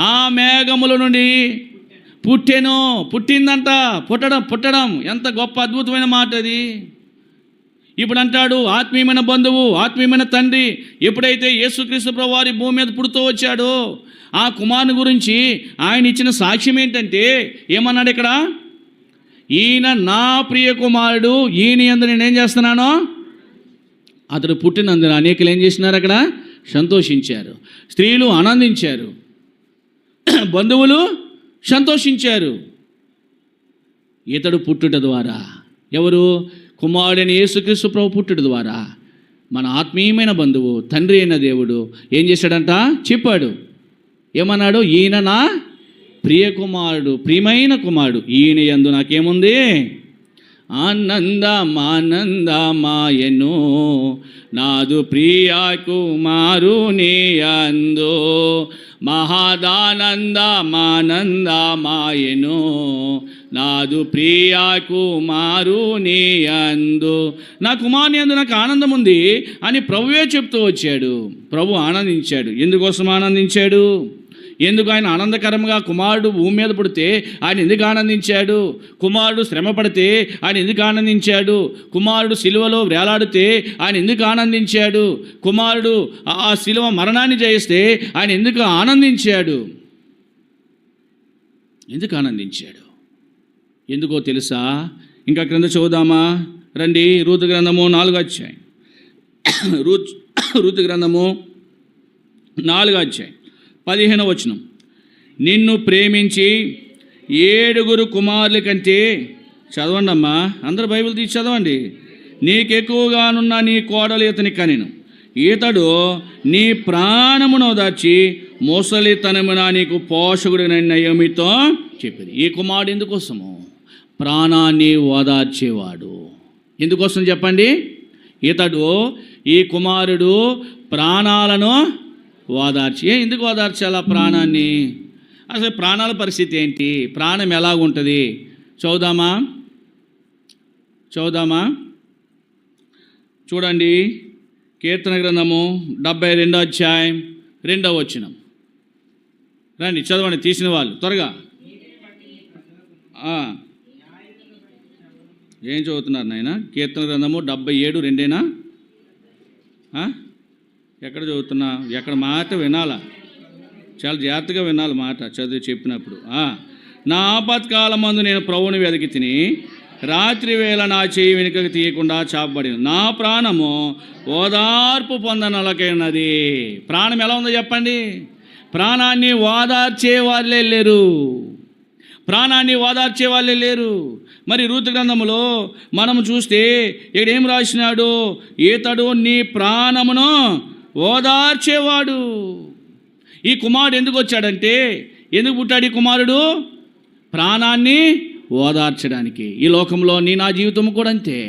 ఆ మేఘముల నుండి పుట్టిందంట. పుట్టడం ఎంత గొప్ప అద్భుతమైన మాట అది. ఇప్పుడు అంటాడు, ఆత్మీయమైన బంధువు, ఆత్మీయమైన తండ్రి ఎప్పుడైతే యేసుక్రీస్తు ప్రభువారి భూమి మీద పుడుతూ వచ్చాడో, ఆ కుమారుని గురించి ఆయన ఇచ్చిన సాక్ష్యం ఏంటంటే, ఏమన్నాడు ఇక్కడ? ఈయన నా ప్రియ కుమారుడు, ఈయన యందు నేనేం చేస్తున్నానో. అతడు పుట్టినందున అనేకులు ఏం చేసినారు? అక్కడ సంతోషించారు, స్త్రీలు ఆనందించారు, బంధువులు సంతోషించారు. ఇతడు పుట్టుట ద్వారా, ఎవరు? కుమారుడైన యేసుక్రీస్తు ప్రభు పుట్టుట ద్వారా మన ఆత్మీయమైన బంధువు, తండ్రి అయిన దేవుడు ఏం చేశాడంట? చెప్పాడు. ఏమన్నాడు? ఈయన నా ప్రియ కుమారుడు, ప్రియమైన కుమారుడు, ఈయన యందు నాకేముంది? ఆనందమాయను నాదు ప్రియ కుమారుని యందు మహాదానందమాయను నాదు ప్రియ కుమారుని యందు. నా కుమారుని యందు నాకు ఆనందం ఉంది అని ప్రభువే చెప్తూ వచ్చాడు. ప్రభు ఆనందించాడు. ఎందుకోసం ఆనందించాడు? ఎందుకు ఆయన ఆనందకరంగా కుమారుడు భూమి మీద పుడితే ఆయన ఎందుకు ఆనందించాడు? కుమారుడు శ్రమ పడితే ఆయన ఎందుకు ఆనందించాడు? కుమారుడు సిలువలో వేలాడితే ఆయన ఎందుకు ఆనందించాడు? కుమారుడు ఆ సిలువ మరణాన్ని జయిస్తే ఆయన ఎందుకు ఆనందించాడు? ఎందుకో తెలుసా? ఇంకా క్రింద చదువుదామా రండి. రూతు గ్రంథము 4 రూతు గ్రంథము 4:15 నిన్ను ప్రేమించి 7 కుమారుల కంటే చదవండి అమ్మా, అందరు బైబిల్ తీసి చదవండి. నీకెక్కువగానున్న నీ కోడలు ఇతని కనెను, ఇతడు నీ ప్రాణమును దాచి ముసలితనమున నీకు పోషకుడిని నయోమితో చెప్పింది. ఈ కుమారుడు ఎందుకోసము? ప్రాణాన్ని ఓదార్చేవాడు. ఎందుకోసం చెప్పండి? ఇతడు, ఈ కుమారుడు ప్రాణాలను ఓదార్చి. ఎందుకు ఓదార్చాలా ప్రాణాన్ని? అసలు ప్రాణాల పరిస్థితి ఏంటి? ప్రాణం ఎలాగుంటుంది? చూద్దామా చూడండి. కీర్తన గ్రంథము 72వ అధ్యాయం 2వ వచనం. రండి చదవండి, తీసిన వాళ్ళు త్వరగా. ఏం చదువుతున్నారు నాయన? కీర్తన గ్రంథము 77 2 ఎక్కడ చదువుతున్నా? ఎక్కడ మాట వినాలా? చాలా జాగ్రత్తగా వినాలి మాట చదివి చెప్పినప్పుడు. నా ఆపత్కాలమందు నేను ప్రభువుని వెతికి తిని, రాత్రి వేళ నా చేయి వెనుకకు తీయకుండా చాపబడిన నా ప్రాణము ఓదార్పు పొందనలకైనది. ప్రాణం ఎలా ఉందో చెప్పండి? ప్రాణాన్ని ఓదార్చే వాళ్ళే లేరు. మరి రూతు గ్రంథములో మనం చూస్తే ఇక్కడ ఏం రాసినాడు? ఇతడు నీ ప్రాణమును ఓదార్చేవాడు. ఈ కుమారుడు ఎందుకు వచ్చాడంటే, ఎందుకు పుట్టాడు ఈ కుమారుడు? ప్రాణాన్ని ఓదార్చడానికి. ఈ లోకంలో నా జీవితం కూడా అంతే.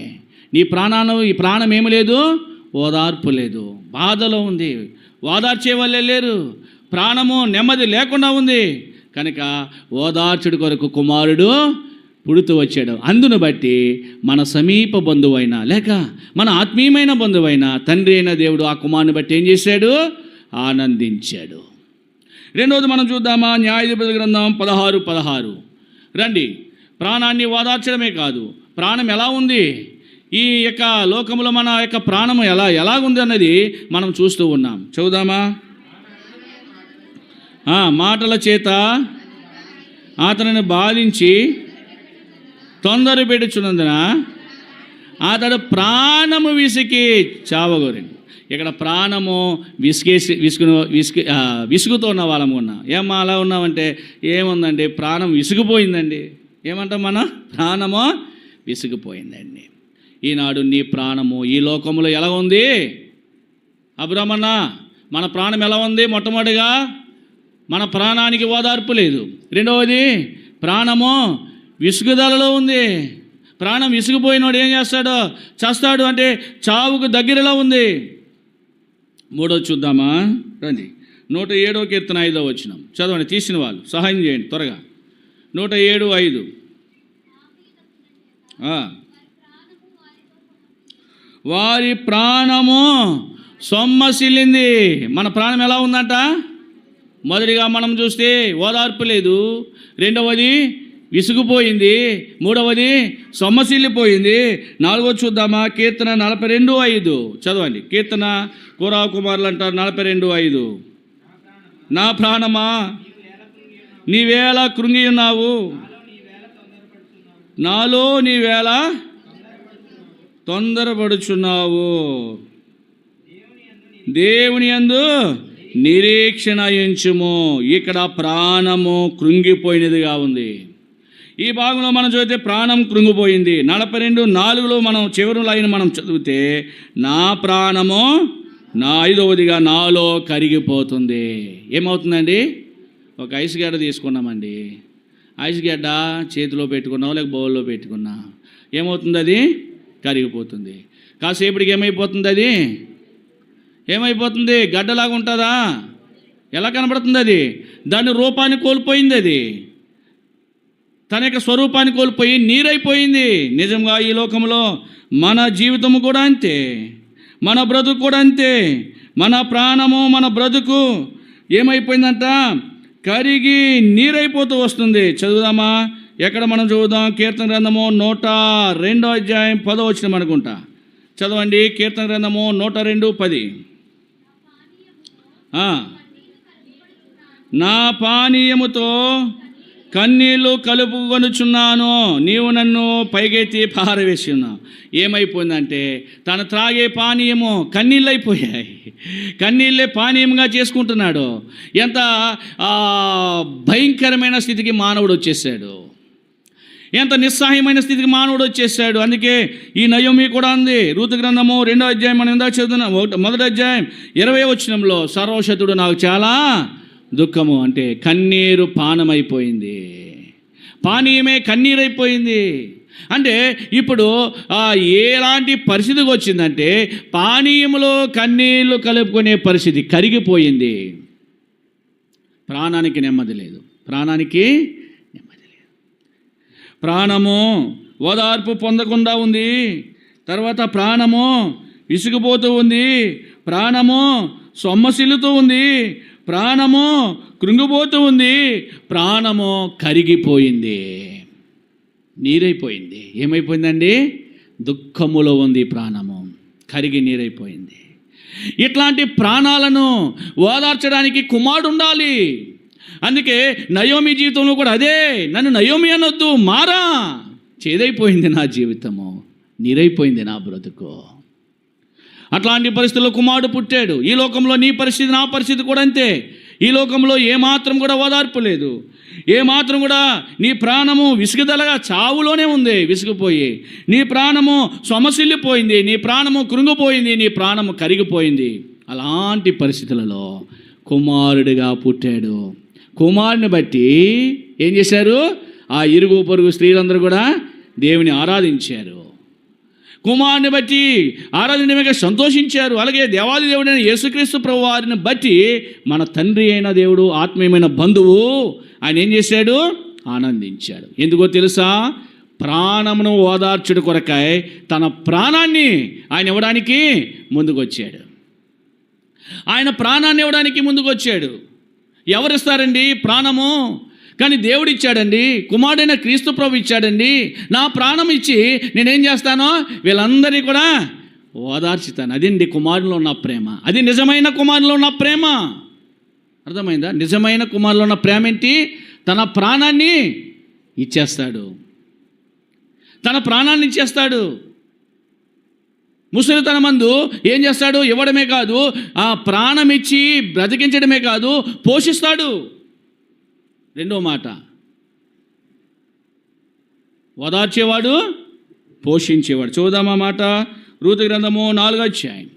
ఈ ప్రాణం ఏమి లేదు, ఓదార్పు లేదు, బాధలో ఉంది, ఓదార్చే వాళ్ళే లేరు, ప్రాణము నెమ్మది లేకుండా ఉంది. కనుక ఓదార్చుడి కొరకు కుమారుడు పుడుతూ వచ్చాడు. అందును బట్టి మన సమీప బంధువైన లేక మన ఆత్మీయమైన బంధువైన తండ్రి అయిన దేవుడు ఆ కుమారుని బట్టి ఏం చేశాడు? ఆనందించాడు. రెండవది మనం చూద్దామా? న్యాయాధిపతుల గ్రంథం 16:16. రండి. ప్రాణాన్ని ఓదార్చడమే కాదు, ప్రాణం ఎలా ఉంది, ఈ యొక్క లోకంలో మన యొక్క ప్రాణం ఎలాగుంది అన్నది మనం చూస్తూ ఉన్నాం. చదువుదామా? మాటల చేత అతనిని బాధించి తొందర పెట్టుచున్నందున అతడు ప్రాణము విసికి చావగోరింది. ఇక్కడ ప్రాణము విసుగుతో ఉన్న వాళ్ళము ఉన్నాం. ఏమా అలా ఉన్నామంటే ఏముందండి, ప్రాణం విసుగుపోయిందండి. ఏమంటాం మన? ప్రాణము విసుగుపోయిందండి. ఈనాడు నీ ప్రాణము ఈ లోకంలో ఎలా ఉంది? అబ్రహ్మన్న, మన ప్రాణం ఎలా ఉంది? మొట్టమొదటిగా మన ప్రాణానికి ఓదార్పు లేదు. రెండవది, ప్రాణము విసుగుదలలో ఉంది. ప్రాణం విసుగుపోయినోడు ఏం చేస్తాడో? చేస్తాడు అంటే చావుకు దగ్గరలో ఉంది. మూడోది చూద్దామా? రండి. 107వ కీర్తన 5వ వచనం చదవండి. తీసిన వాళ్ళు సహాయం చేయండి త్వరగా. 107:5. వారి ప్రాణము సొమ్మసిల్లింది. మన ప్రాణం ఎలా ఉందంట? మొదటిగా మనం చూస్తే ఓదార్పు లేదు, రెండవది విసుగుపోయింది, మూడవది సొమ్మసిల్లిపోయింది. నాలుగోది చూద్దామా? కీర్తన 42:5 చదవండి. కీర్తన కోరా కుమారులు అంటారు 42:5. నా ప్రాణమా నీవేళ కృంగి ఉన్నావు, నాలో నీవేళ తొందరపడుచున్నావు. దేవుని యందు నిరీక్షణ ఉంచుము. ఇక్కడ ప్రాణము కృంగిపోయినదిగా ఉంది. ఈ భాగంలో మనం చదివితే ప్రాణం కృంగిపోయింది. 42:4 మనం చివరి లైన్ మనం చదివితే నా ప్రాణము నా 5వదిగా నాలో కరిగిపోతుంది. ఏమవుతుందండి? ఒక ఐస్ గడ్డ తీసుకున్నామండి. ఐస్ గడ్డ చేతిలో పెట్టుకున్నావు లేక బౌల్లో పెట్టుకున్నా, ఏమవుతుంది? అది కరిగిపోతుంది. కాసేపటికి ఏమైపోతుంది? అది ఏమైపోతుంది? గడ్డలాగా ఉంటుందా? ఎలా కనబడుతుంది? అది దాని రూపాన్ని కోల్పోయింది. అది తన యొక్క స్వరూపాన్ని కోల్పోయి నీరైపోయింది. నిజంగా ఈ లోకంలో మన జీవితము కూడా అంతే, మన బ్రతుకు కూడా అంతే. మన ప్రాణము మన బ్రతుకు ఏమైపోయిందంట? కరిగి నీరైపోతూ వస్తుంది. చదువుదామా? ఎక్కడ మనం చదువుదాం? కీర్తన గ్రంథము 102వ అధ్యాయం 10వ వచనం అనుకుంటా. చదవండి. కీర్తన గ్రంథము 102:10. నా పానీయముతో కన్నీళ్ళు కలుపుకొనుచున్నాను, నీవు నన్ను పైకెత్తి పారవేసి ఉన్నావు. ఏమైపోయిందంటే తను త్రాగే పానీయము కన్నీళ్ళు అయిపోయాయి. కన్నీళ్ళే పానీయంగా చేసుకుంటున్నాడు. ఎంత భయంకరమైన స్థితికి మానవుడు వచ్చేసాడు. ఎంత నిస్సహాయమైన స్థితికి మానవుడు వచ్చేసాడు. అందుకే ఈ నయోమి కూడా ఉంది. రూతు గ్రంథము 2వ అధ్యాయం మనం ఇందాక చదువుతున్నాం. 1వ అధ్యాయం 20వ వచనంలో సర్వశతుడు నాకు చాలా దుఃఖము, అంటే కన్నీరు పానమైపోయింది, పానీయమే కన్నీరైపోయింది. అంటే ఇప్పుడు ఎలాంటి పరిస్థితికి వచ్చిందంటే పానీయములో కన్నీళ్లు కలుపుకునే పరిస్థితి, కరిగిపోయింది. ప్రాణానికి నెమ్మది లేదు, ప్రాణానికి నెమ్మది లేదు. ప్రాణము ఓదార్పు పొందకుండా ఉంది. తర్వాత ప్రాణము విసిగిపోతూ ఉంది, ప్రాణము సొమ్మసిల్లుతూ ఉంది, ప్రాణము కృంగిపోతూ ఉంది, ప్రాణము కరిగిపోయింది, నీరైపోయింది. ఏమైపోయిందండి? దుఃఖములో ఉంది ప్రాణము, కరిగి నీరైపోయింది. ఇట్లాంటి ప్రాణాలను ఓదార్చడానికి కుమారుడు ఉండాలి. అందుకే నయోమి జీవితంలో కూడా అదే, నన్ను నయోమి అనొద్దు, మారా, చేదైపోయింది నా జీవితము, నీరైపోయింది నా బ్రతుకు. అట్లాంటి పరిస్థితుల్లో కుమారుడు పుట్టాడు. ఈ లోకంలో నీ పరిస్థితి, నా పరిస్థితి కూడా అంతే. ఈ లోకంలో ఏమాత్రం కూడా ఓదార్పు లేదు, ఏమాత్రం కూడా నీ ప్రాణము విసుగుదలగా చావులోనే ఉంది, విసిగిపోయి నీ ప్రాణము సొమసిల్లిపోయింది, నీ ప్రాణము కృంగిపోయింది, నీ ప్రాణము కరిగిపోయింది. అలాంటి పరిస్థితులలో కుమారుడిగా పుట్టాడు. కుమారుని బట్టి ఏం చేశారు? ఆ ఇరుగు పొరుగు స్త్రీలందరూ కూడా దేవుని ఆరాధించారు. కుమారుని బట్టి ఆరాధనగా సంతోషించారు. అలాగే దేవాది దేవుడైన యేసుక్రీస్తు ప్రభువారిని బట్టి మన తండ్రి అయిన దేవుడు, ఆత్మీయమైన బంధువు, ఆయన ఏం చేశాడు? ఆనందించాడు. ఎందుకో తెలుసా? ప్రాణమును ఓదార్చుడు కొరకాయ తన ప్రాణాన్ని ఆయన ఇవ్వడానికి ముందుకొచ్చాడు. ఆయన ప్రాణాన్ని ఇవ్వడానికి ముందుకొచ్చాడు. ఎవరిస్తారండి ప్రాణము? కానీ దేవుడు ఇచ్చాడండి, కుమారుడైన క్రీస్తు ప్రభు ఇచ్చాడండి. నా ప్రాణం ఇచ్చి నేనేం చేస్తానో వీళ్ళందరినీ కూడా ఓదార్చుతాను. అదండి కుమారులో ఉన్న ప్రేమ, అది నిజమైన కుమారులో ఉన్న ప్రేమ. అర్థమైందా? నిజమైన కుమారులో ఉన్న ప్రేమ ఏంటి? తన ప్రాణాన్ని ఇచ్చేస్తాడు, తన ప్రాణాన్ని ఇచ్చేస్తాడు. ముసలితన మందు ఏం చేస్తాడు? ఇవ్వడమే కాదు, ఆ ప్రాణం ఇచ్చి బ్రతికించడమే కాదు, పోషిస్తాడు. రెండో మాట, ఓదార్చేవాడు, పోషించేవాడు. చూద్దామా మాట? రూతు గ్రంథము 4వ అధ్యాయం,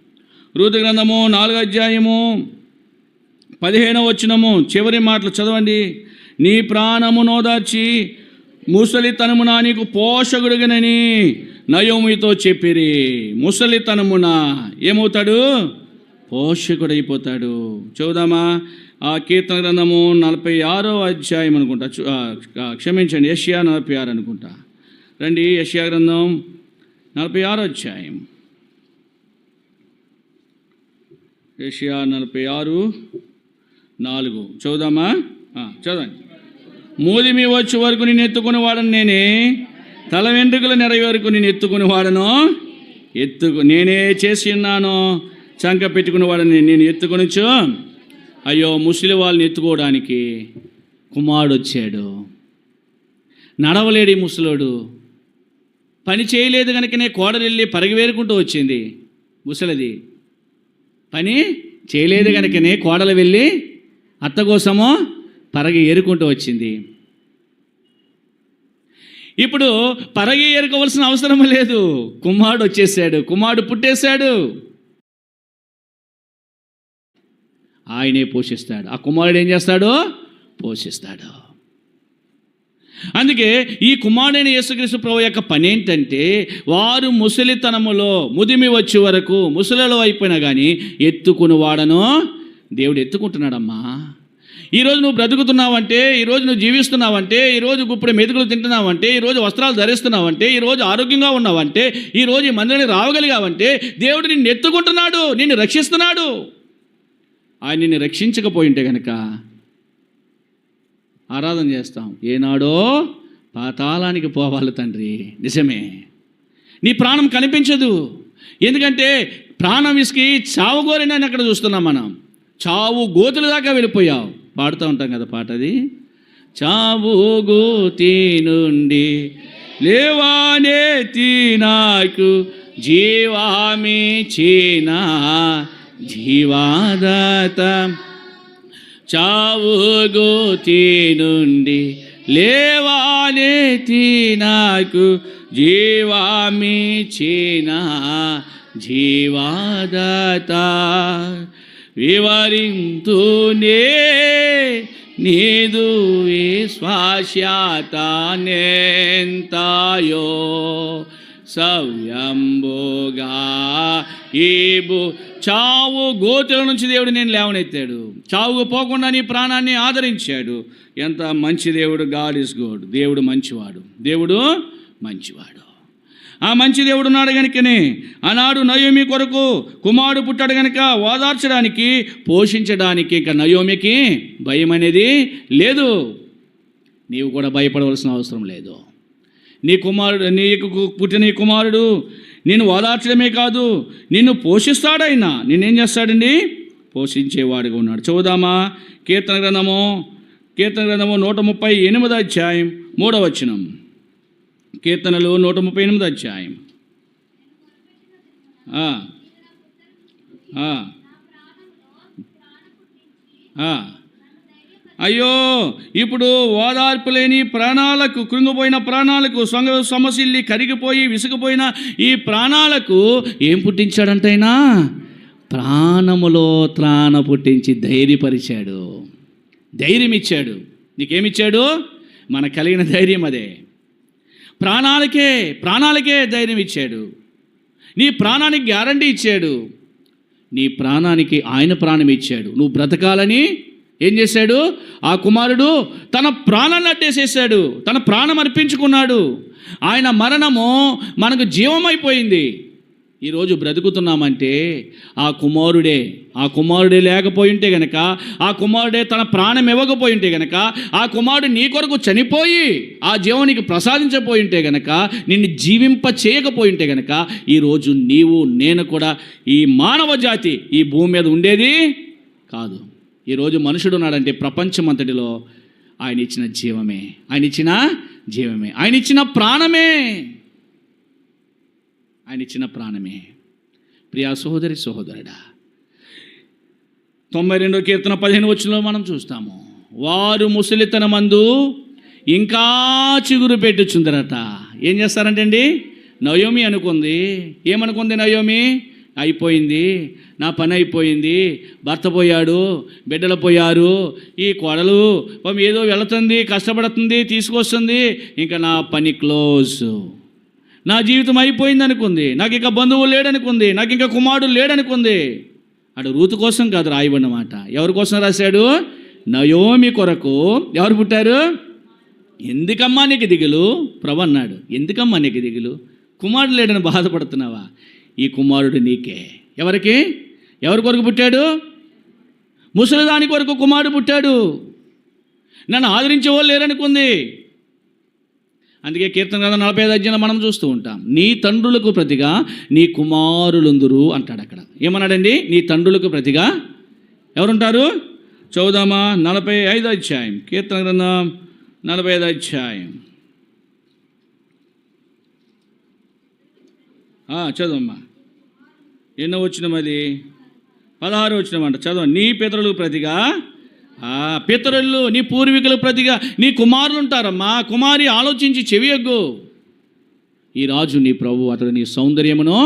రూతు గ్రంథము 4వ అధ్యాయము 15వ వచనము చివరి మాటలు చదవండి. నీ ప్రాణమును ఓదార్చి ముసలితనమున నీకు పోషకుడుగనని నయోమితో చెప్పిరి. ముసలితనమున ఏమవుతాడు? పోషకుడైపోతాడు. చూద్దామా? ఆ కీర్తన గ్రంథము 46వ అధ్యాయం అనుకుంటా, క్షమించండి, యెషయా 46 అనుకుంటా. రండి, యెషయా గ్రంథం 46వ అధ్యాయం, యెషయా 46:4 చూద్దామా? చదవండి. మూదిమి వచ్చే వరకు నేను ఎత్తుకుని వాడను నేనే, తల వెంట్రుకల నెరవే వరకు నేను ఎత్తుకుని వాడను, నేనే చేసి ఉన్నాను, చంక పెట్టుకుని వాడని నేను ఎత్తుకొనిచ్చు. అయ్యో, ముసలి వాళ్ళని ఎత్తుకోవడానికి కుమారుడు వచ్చాడు. నడవలేడు ఈ ముసలోడు, పని చేయలేదు కనుకనే కోడలు వెళ్ళి పరిగెవేరుకుంటూ వచ్చింది. ముసలిది పని చేయలేదు కనుకనే కోడలు వెళ్ళి అత్త కోసమో పరగి ఏరుకుంటూ వచ్చింది. ఇప్పుడు పరగి ఏరుకోవాల్సిన అవసరం లేదు, కుమారుడు వచ్చేసాడు, కుమారుడు పుట్టేశాడు, ఆయనే పోషిస్తాడు. ఆ కుమారుడు ఏం చేస్తాడు? పోషిస్తాడు. అందుకే ఈ కుమారుడైన యేసుక్రీస్తు ప్రభు యొక్క పని ఏంటంటే, వారు ముసలితనములో ముదిమి వచ్చే వరకు ముసలిలో అయిపోయినా కానీ ఎత్తుకుని వాడను దేవుడు ఎత్తుకుంటున్నాడమ్మా. ఈరోజు నువ్వు బ్రతుకుతున్నావంటే, ఈరోజు నువ్వు జీవిస్తున్నావంటే, ఈరోజు ఇప్పుడు మెతుకులు తింటున్నావంటే, ఈరోజు వస్త్రాలు ధరిస్తున్నావంటే, ఈరోజు ఆరోగ్యంగా ఉన్నావంటే, ఈరోజు ఈ మందిరానికి రావగలిగావంటే దేవుడు నిన్ను ఎత్తుకుంటున్నాడు, నిన్ను రక్షిస్తున్నాడు. ఆయన నిన్ను రక్షించకపోయింటే కనుక ఆరాధన చేస్తాం, ఏనాడో పాతాళానికి పోవాలి తండ్రి. నిజమే, నీ ప్రాణం కనిపించదు. ఎందుకంటే ప్రాణం విసికి చావుగోరినని అక్కడ చూస్తున్నాం మనం. చావు గోతుల దాకా వెళ్ళిపోయావు. పాడుతూ ఉంటాం కదా పాట, అది చావు గోతి నుండి లేవానేతి నాకు జీవామిచ్చిన జీవాదాత, చావు గోతి నుండి లేవాలెత్తి నాకు జీవామిచ్చిన జీవాదాత వివరింతునే నీదు విశ్వాస్యత నెంతాయో సవ్యంబుగా ఈబు చావు గోతుల నుంచి దేవుడు నేను లేవనెత్తాడు. చావుకు పోకుండా నీ ప్రాణాన్ని ఆదరించాడు. ఎంత మంచి దేవుడు. God is good. దేవుడు మంచివాడు. దేవుడు మంచివాడు. ఆ మంచి దేవుడు ఉన్నాడు కనుకనే ఆనాడు నయోమి కొరకు కుమారుడు పుట్టాడు కనుక ఓదార్చడానికి, పోషించడానికి ఇక నయోమికి భయం అనేది లేదు. నీవు కూడా భయపడవలసిన అవసరం లేదు. నీ కుమారుడు, నీకు పుట్టిన ఈ కుమారుడు నిన్ను ఓదార్చడమే కాదు, నిన్ను పోషిస్తాడైనా. నిన్నేం చేస్తాడండి? పోషించేవాడుగా ఉన్నాడు. చూద్దామా కీర్తన గ్రంథము 138 అధ్యాయం 3వ వచనం. కీర్తనలు 138 అధ్యాయం. అయ్యో, ఇప్పుడు ఓదార్పు లేని ప్రాణాలకు, కృంగిపోయిన ప్రాణాలకు, సమసిల్లి కరిగిపోయి విసిగిపోయిన ఈ ప్రాణాలకు ఏం పుట్టించాడంటైనా? ప్రాణములో త్రాణ పుట్టించి ధైర్యపరిచాడు, ధైర్యం ఇచ్చాడు. నీకేమిచ్చాడు? మనకు కలిగిన ధైర్యం అదే. ప్రాణాలకే ధైర్యం ఇచ్చాడు. నీ ప్రాణానికి గ్యారంటీ ఇచ్చాడు. నీ ప్రాణానికి ఆయన ప్రాణం ఇచ్చాడు. నువ్వు బ్రతకాలని ఏం చేశాడు? ఆ కుమారుడు తన ప్రాణాన్ని అడ్డేసేసాడు. తన ప్రాణం అర్పించుకున్నాడు. ఆయన మరణము మనకు జీవమైపోయింది. ఈరోజు బ్రతుకుతున్నామంటే ఆ కుమారుడే లేకపోయి ఉంటే గనక, ఆ కుమారుడే తన ప్రాణం ఇవ్వకపోయి ఉంటే గనక, ఆ కుమారుడు నీ కొరకు చనిపోయి ఆ జీవానికి ప్రసాదించపోయి ఉంటే గనక, నిన్ను జీవింప చేయకపోయి ఉంటే గనక, ఈరోజు నీవు నేను కూడా ఈ మానవ జాతి ఈ భూమి మీద ఉండేది కాదు. ఈరోజు మనుషుడు ఉన్నాడంటే ప్రపంచమంతటిలో ఆయన ఇచ్చిన జీవమే, ఆయన ఇచ్చిన ప్రాణమే. ప్రియా సహోదరి సహోదరుడా, 92వ కీర్తన 15వ వచనంలో మనం చూస్తాము, వారు ముసలితనమందు ఇంకా చిగురు పెట్టుచుందరట. ఏం చేస్తారంటే అండి, నయోమి అనుకుంది. ఏమనుకుంది నయోమి? అయిపోయింది, నా పని అయిపోయింది, భర్త పోయాడు, బిడ్డలు పోయారు, ఈ కోడలు ఏదో వెళుతుంది, కష్టపడుతుంది, తీసుకొస్తుంది, ఇంకా నా పని క్లోజ్, నా జీవితం అయిపోయింది అనుకుంది. నాకు ఇంకా బంధువు లేడనుకుంది, నాకు ఇంకా కుమారుడు లేడనుకుంది. అటు రూతు కోసం కాదు రాయబడినమాట. ఎవరి కోసం రాశాడు? నయోమి కొరకు. ఎవరు పుట్టారు? ఎందుకమ్మా నీకు దిగులు? ప్రభు అన్నాడు, ఎందుకమ్మా నీకు దిగులు? కుమారుడు లేడని బాధపడుతున్నావా? ఈ కుమారుడు నీకే. ఎవరి కొరకు పుట్టాడు? ముసలిదాని కొరకు కుమారుడు పుట్టాడు. నన్ను ఆదరించే వాళ్ళు లేరనుకుంది. అందుకే కీర్తన గ్రంథం 45వ అధ్యాయంలో మనం చూస్తూ ఉంటాం, నీ తండ్రులకు ప్రతిగా నీ కుమారులుందురు అంటాడు. అక్కడ ఏమన్నాడండి? నీ తండ్రులకు ప్రతిగా ఎవరుంటారు? చదువుదామా 45వ అధ్యాయం, కీర్తన గ్రంథం 45వ అధ్యాయం. చదవమ్మా. ఎన్నో వచ్చినాం? అది 16 వచ్చినామంట. చదవ. నీ పితరులకు ప్రతిగా, పితరులు నీ పూర్వీకులకు ప్రతిగా నీ కుమారులు ఉంటారమ్మా. కుమారి ఆలోచించి చెవియొగ్గు. ఈ రాజు నీ ప్రభు, అతడు నీ సౌందర్యమును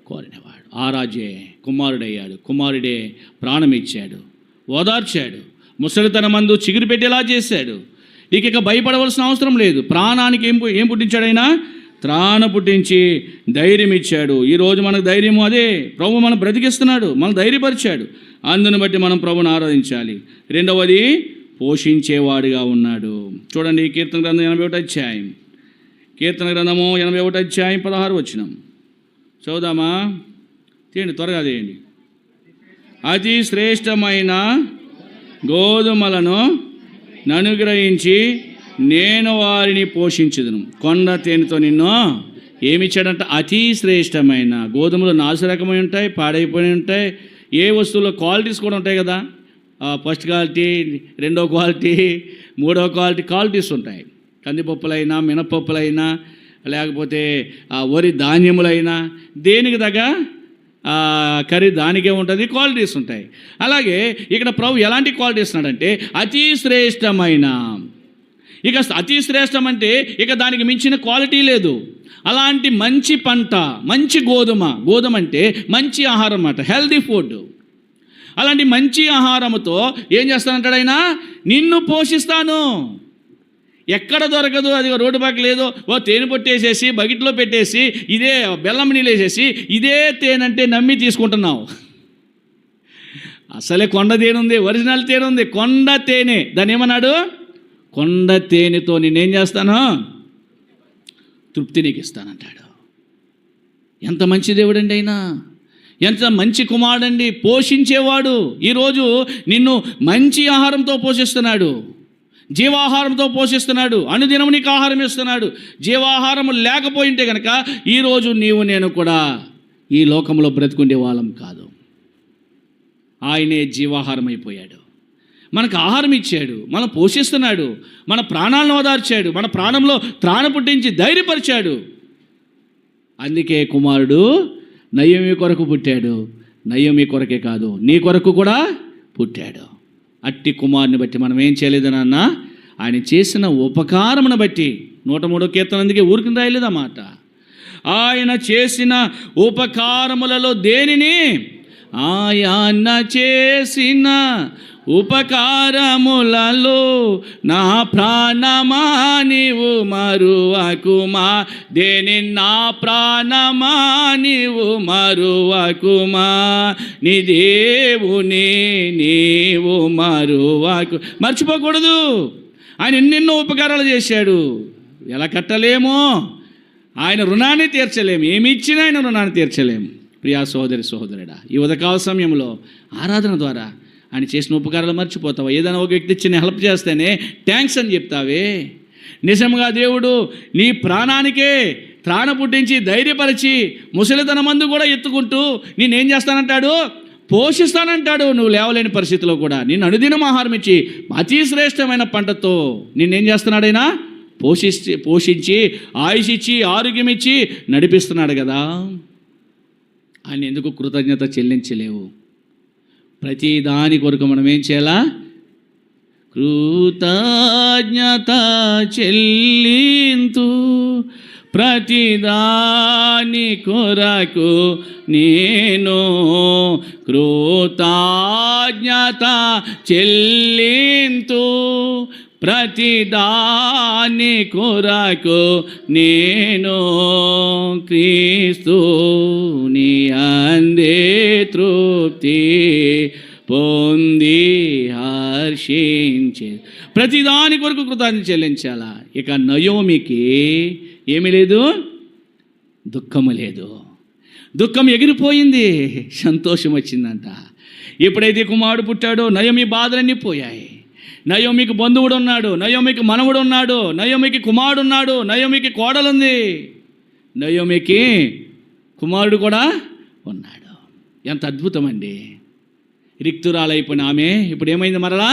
కోరినవాడు. ఆ రాజే కుమారుడయ్యాడు. కుమారుడే ప్రాణం ఇచ్చాడు, ఓదార్చాడు, ముసలితనమందు చిగురు పెట్టేలా చేశాడు. ఇక భయపడవలసిన అవసరం లేదు. ప్రాణానికి ఏం పుట్టించాడైనా? త్రాణ పుట్టించి ధైర్యం ఇచ్చాడు. ఈరోజు మనకు ధైర్యము అదే. ప్రభు మనం బ్రతికిస్తున్నాడు, మనం ధైర్యపరిచాడు. అందుని బట్టి మనం ప్రభుని ఆరాధించాలి. రెండవది, పోషించేవాడిగా ఉన్నాడు. చూడండి కీర్తన గ్రంథం 81వ అధ్యాయం. కీర్తన గ్రంథము 81వ అధ్యాయం 16 వచనం. చదువుదామా? తీయండి, త్వరగా తీయండి. అతి శ్రేష్టమైన గోధుమలను ననుగ్రహించి నేను వారిని పోషించుదును. కొండ తేనెతో నిన్ను ఏమిచ్చాడంట? అతి శ్రేష్టమైన గోధుమలు. నాసిరకమై ఉంటాయి, పాడైపోయి ఉంటాయి. ఏ వస్తువులో క్వాలిటీస్ కూడా ఉంటాయి కదా. ఫస్ట్ క్వాలిటీ, రెండో క్వాలిటీ, మూడో క్వాలిటీస్ ఉంటాయి. కందిపప్పులైనా, మినపప్పులైనా, లేకపోతే వరి ధాన్యములైనా, దేనికి తగ్గ కర్రీ దానికే ఉంటుంది, క్వాలిటీస్ ఉంటాయి. అలాగే ఇక్కడ ప్రభు ఎలాంటి క్వాలిటీస్ ఉన్నాడంటే అతి శ్రేష్టమైన. ఇక అతి శ్రేష్టం అంటే ఇక దానికి మించిన క్వాలిటీ లేదు. అలాంటి మంచి పంట, మంచి గోధుమ అంటే మంచి ఆహారం అన్నమాట, హెల్దీ ఫుడ్. అలాంటి మంచి ఆహారముతో ఏం చేస్తానంటాడు ఆయన? నిన్ను పోషిస్తాను. ఎక్కడ దొరకదు, అది రోడ్డు పక్క లేదో తేనె పొట్టేసేసి బకెట్లో పెట్టేసి ఇదే బెల్లం నీళ్ళు వేసేసి ఇదే తేనె అంటే నమ్మి తీసుకుంటున్నావు. అసలే కొండ తేనె ఉంది, ఒరిజినల్ తేనె ఉంది, కొండ తేనె. దాన్ని ఏమన్నాడు? కొండ తేనెతో నేనేం చేస్తాను? తృప్తి నీకు ఇస్తానంటాడు. ఎంత మంచి దేవుడండి అయినా, ఎంత మంచి కుమారుడండి, పోషించేవాడు. ఈరోజు నిన్ను మంచి ఆహారంతో పోషిస్తున్నాడు, జీవాహారంతో పోషిస్తున్నాడు, అనుదినం నీకు ఆహారం ఇస్తున్నాడు. జీవాహారం లేకపోయింటే కనుక ఈరోజు నీవు నేను కూడా ఈ లోకంలో బ్రతుకుండే వాళ్ళం కాదు. ఆయనే జీవాహారం అయిపోయాడు, మనకు ఆహారం ఇచ్చాడు, మనం పోషిస్తున్నాడు, మన ప్రాణాలను ఓదార్చాడు, మన ప్రాణంలో త్రాణ పుట్టించి ధైర్యపరిచాడు. అందుకే కుమారుడు నయోమి కొరకు పుట్టాడు. నయోమి కొరకే కాదు, నీ కొరకు కూడా పుట్టాడు. అట్టి కుమారుని బట్టి మనం ఏం చేయలేదు నాన్న, ఆయన చేసిన ఉపకారమును బట్టి. 103వ కీర్తన అందుకే ఊరికి రాయలేదన్నమాట. ఆయన చేసిన ఉపకారములలో దేనిని? ఆయన చేసిన ఉపకారములలో నా ప్రాణమా నీవు మరువకుమా, దేని నా ప్రాణమా నీవు మరువకుమా, నీ దేవుని నీవు మర్చిపోకూడదు. ఆయన ఎన్నెన్నో ఉపకారాలు చేశాడు, ఎలా కట్టలేమో, ఆయన రుణాన్ని తీర్చలేము, ఏమి ఇచ్చినా ఆయన రుణాన్ని తీర్చలేము. ప్రియా సహోదరుడా, ఈ ఉదయకాల సమయంలో ఆరాధన ద్వారా ఆయన చేసిన ఉపకారాలు మర్చిపోతావా? ఏదైనా ఒక వ్యక్తి ఇచ్చిన హెల్ప్ చేస్తేనే థ్యాంక్స్ అని చెప్తావే? నిజంగా దేవుడు నీ ప్రాణానికే త్రాణ పుట్టించి ధైర్యపరిచి ముసలితన మందు కూడా ఎత్తుకుంటూ నేనేం చేస్తానంటాడు? పోషిస్తానంటాడు. నువ్వు లేవలేని పరిస్థితిలో కూడా నిన్ను అనుదినం ఆహారం ఇచ్చి అతి శ్రేష్టమైన పంటతో నిన్నేం చేస్తున్నాడైనా? పోషించి ఆయుష్ ఇచ్చి ఆరోగ్యం ఇచ్చి నడిపిస్తున్నాడు కదా. ఆయన ఎందుకు కృతజ్ఞత చెల్లించలేవు? ప్రతి దాని కొరకు మనం ఏం చేయాలా? కృతజ్ఞత చెల్లింతు, ప్రతి దాని కొరకు నేను కృతజ్ఞత చెల్లింతు, ప్రతి దాని కొరకు నేను క్రీస్తుని అందే తృప్తి పొంది హర్షించే. ప్రతిదాని కొరకు కృతజ్ఞత చెల్లించాలా. ఇక నయోమికి ఏమీ లేదు, దుఃఖము లేదు. దుఃఖం ఎగిరిపోయింది, సంతోషం వచ్చిందంట. ఎప్పుడైతే కుమారుడు పుట్టాడో నయోమి బాధలన్నీ పోయాయి. నయోమికి బంధువుడు ఉన్నాడు, నయోమికి మనవుడు ఉన్నాడు, నయోమికి కుమారుడు ఉన్నాడు, నయోమికి కోడలుంది, నయోమికి కుమారుడు కూడా ఉన్నాడు. ఎంత అద్భుతం అండి. రిక్తురాలైపోయిన ఆమె ఇప్పుడు ఏమైంది? మరలా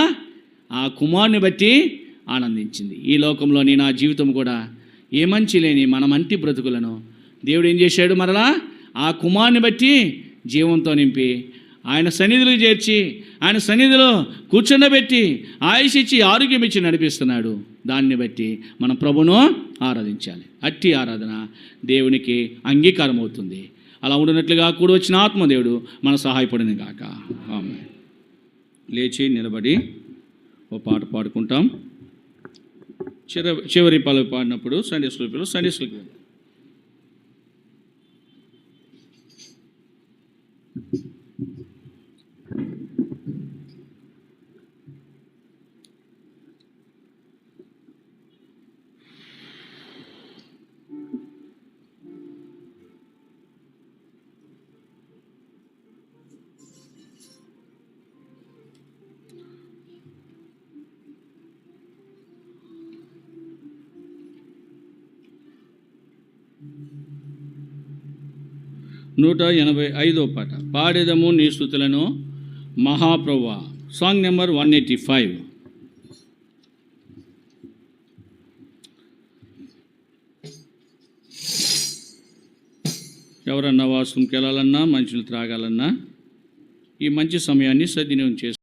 ఆ కుమారుని బట్టి ఆనందించింది. ఈ లోకంలోని నా జీవితం కూడా ఏ మంచి లేని మనమంటి బ్రతుకులను దేవుడు ఏం చేశాడు? మరలా ఆ కుమారుని బట్టి జీవంతో నింపి ఆయన సన్నిధిలోకి చేర్చి ఆయన సన్నిధిలో కూర్చుండబెట్టి ఆయుష్ ఇచ్చి ఆరోగ్యం ఇచ్చి నడిపిస్తున్నాడు. దాన్ని బట్టి మనం ప్రభును ఆరాధించాలి. అట్టి ఆరాధన దేవునికి అంగీకారం అవుతుంది. అలా ఉండినట్లుగా కూడా వచ్చిన ఆత్మదేవుడు మన సహాయపడిన గాక. ఆమె లేచి నిలబడి ఓ పాట పాడుకుంటాం. చివరి పలుకు పాడినప్పుడు సండే స్కూల్కి 185వ పాట. పాడేదము నీ స్తుతులను మహాప్రభువా. Song number 185. ఎవరన్నా వాష్రూమ్కి వెళ్ళాలన్నా మంచినీళ్ళు త్రాగాలన్నా ఈ మంచి సమయాన్ని సద్వినియోగం చేసుకోవాలి.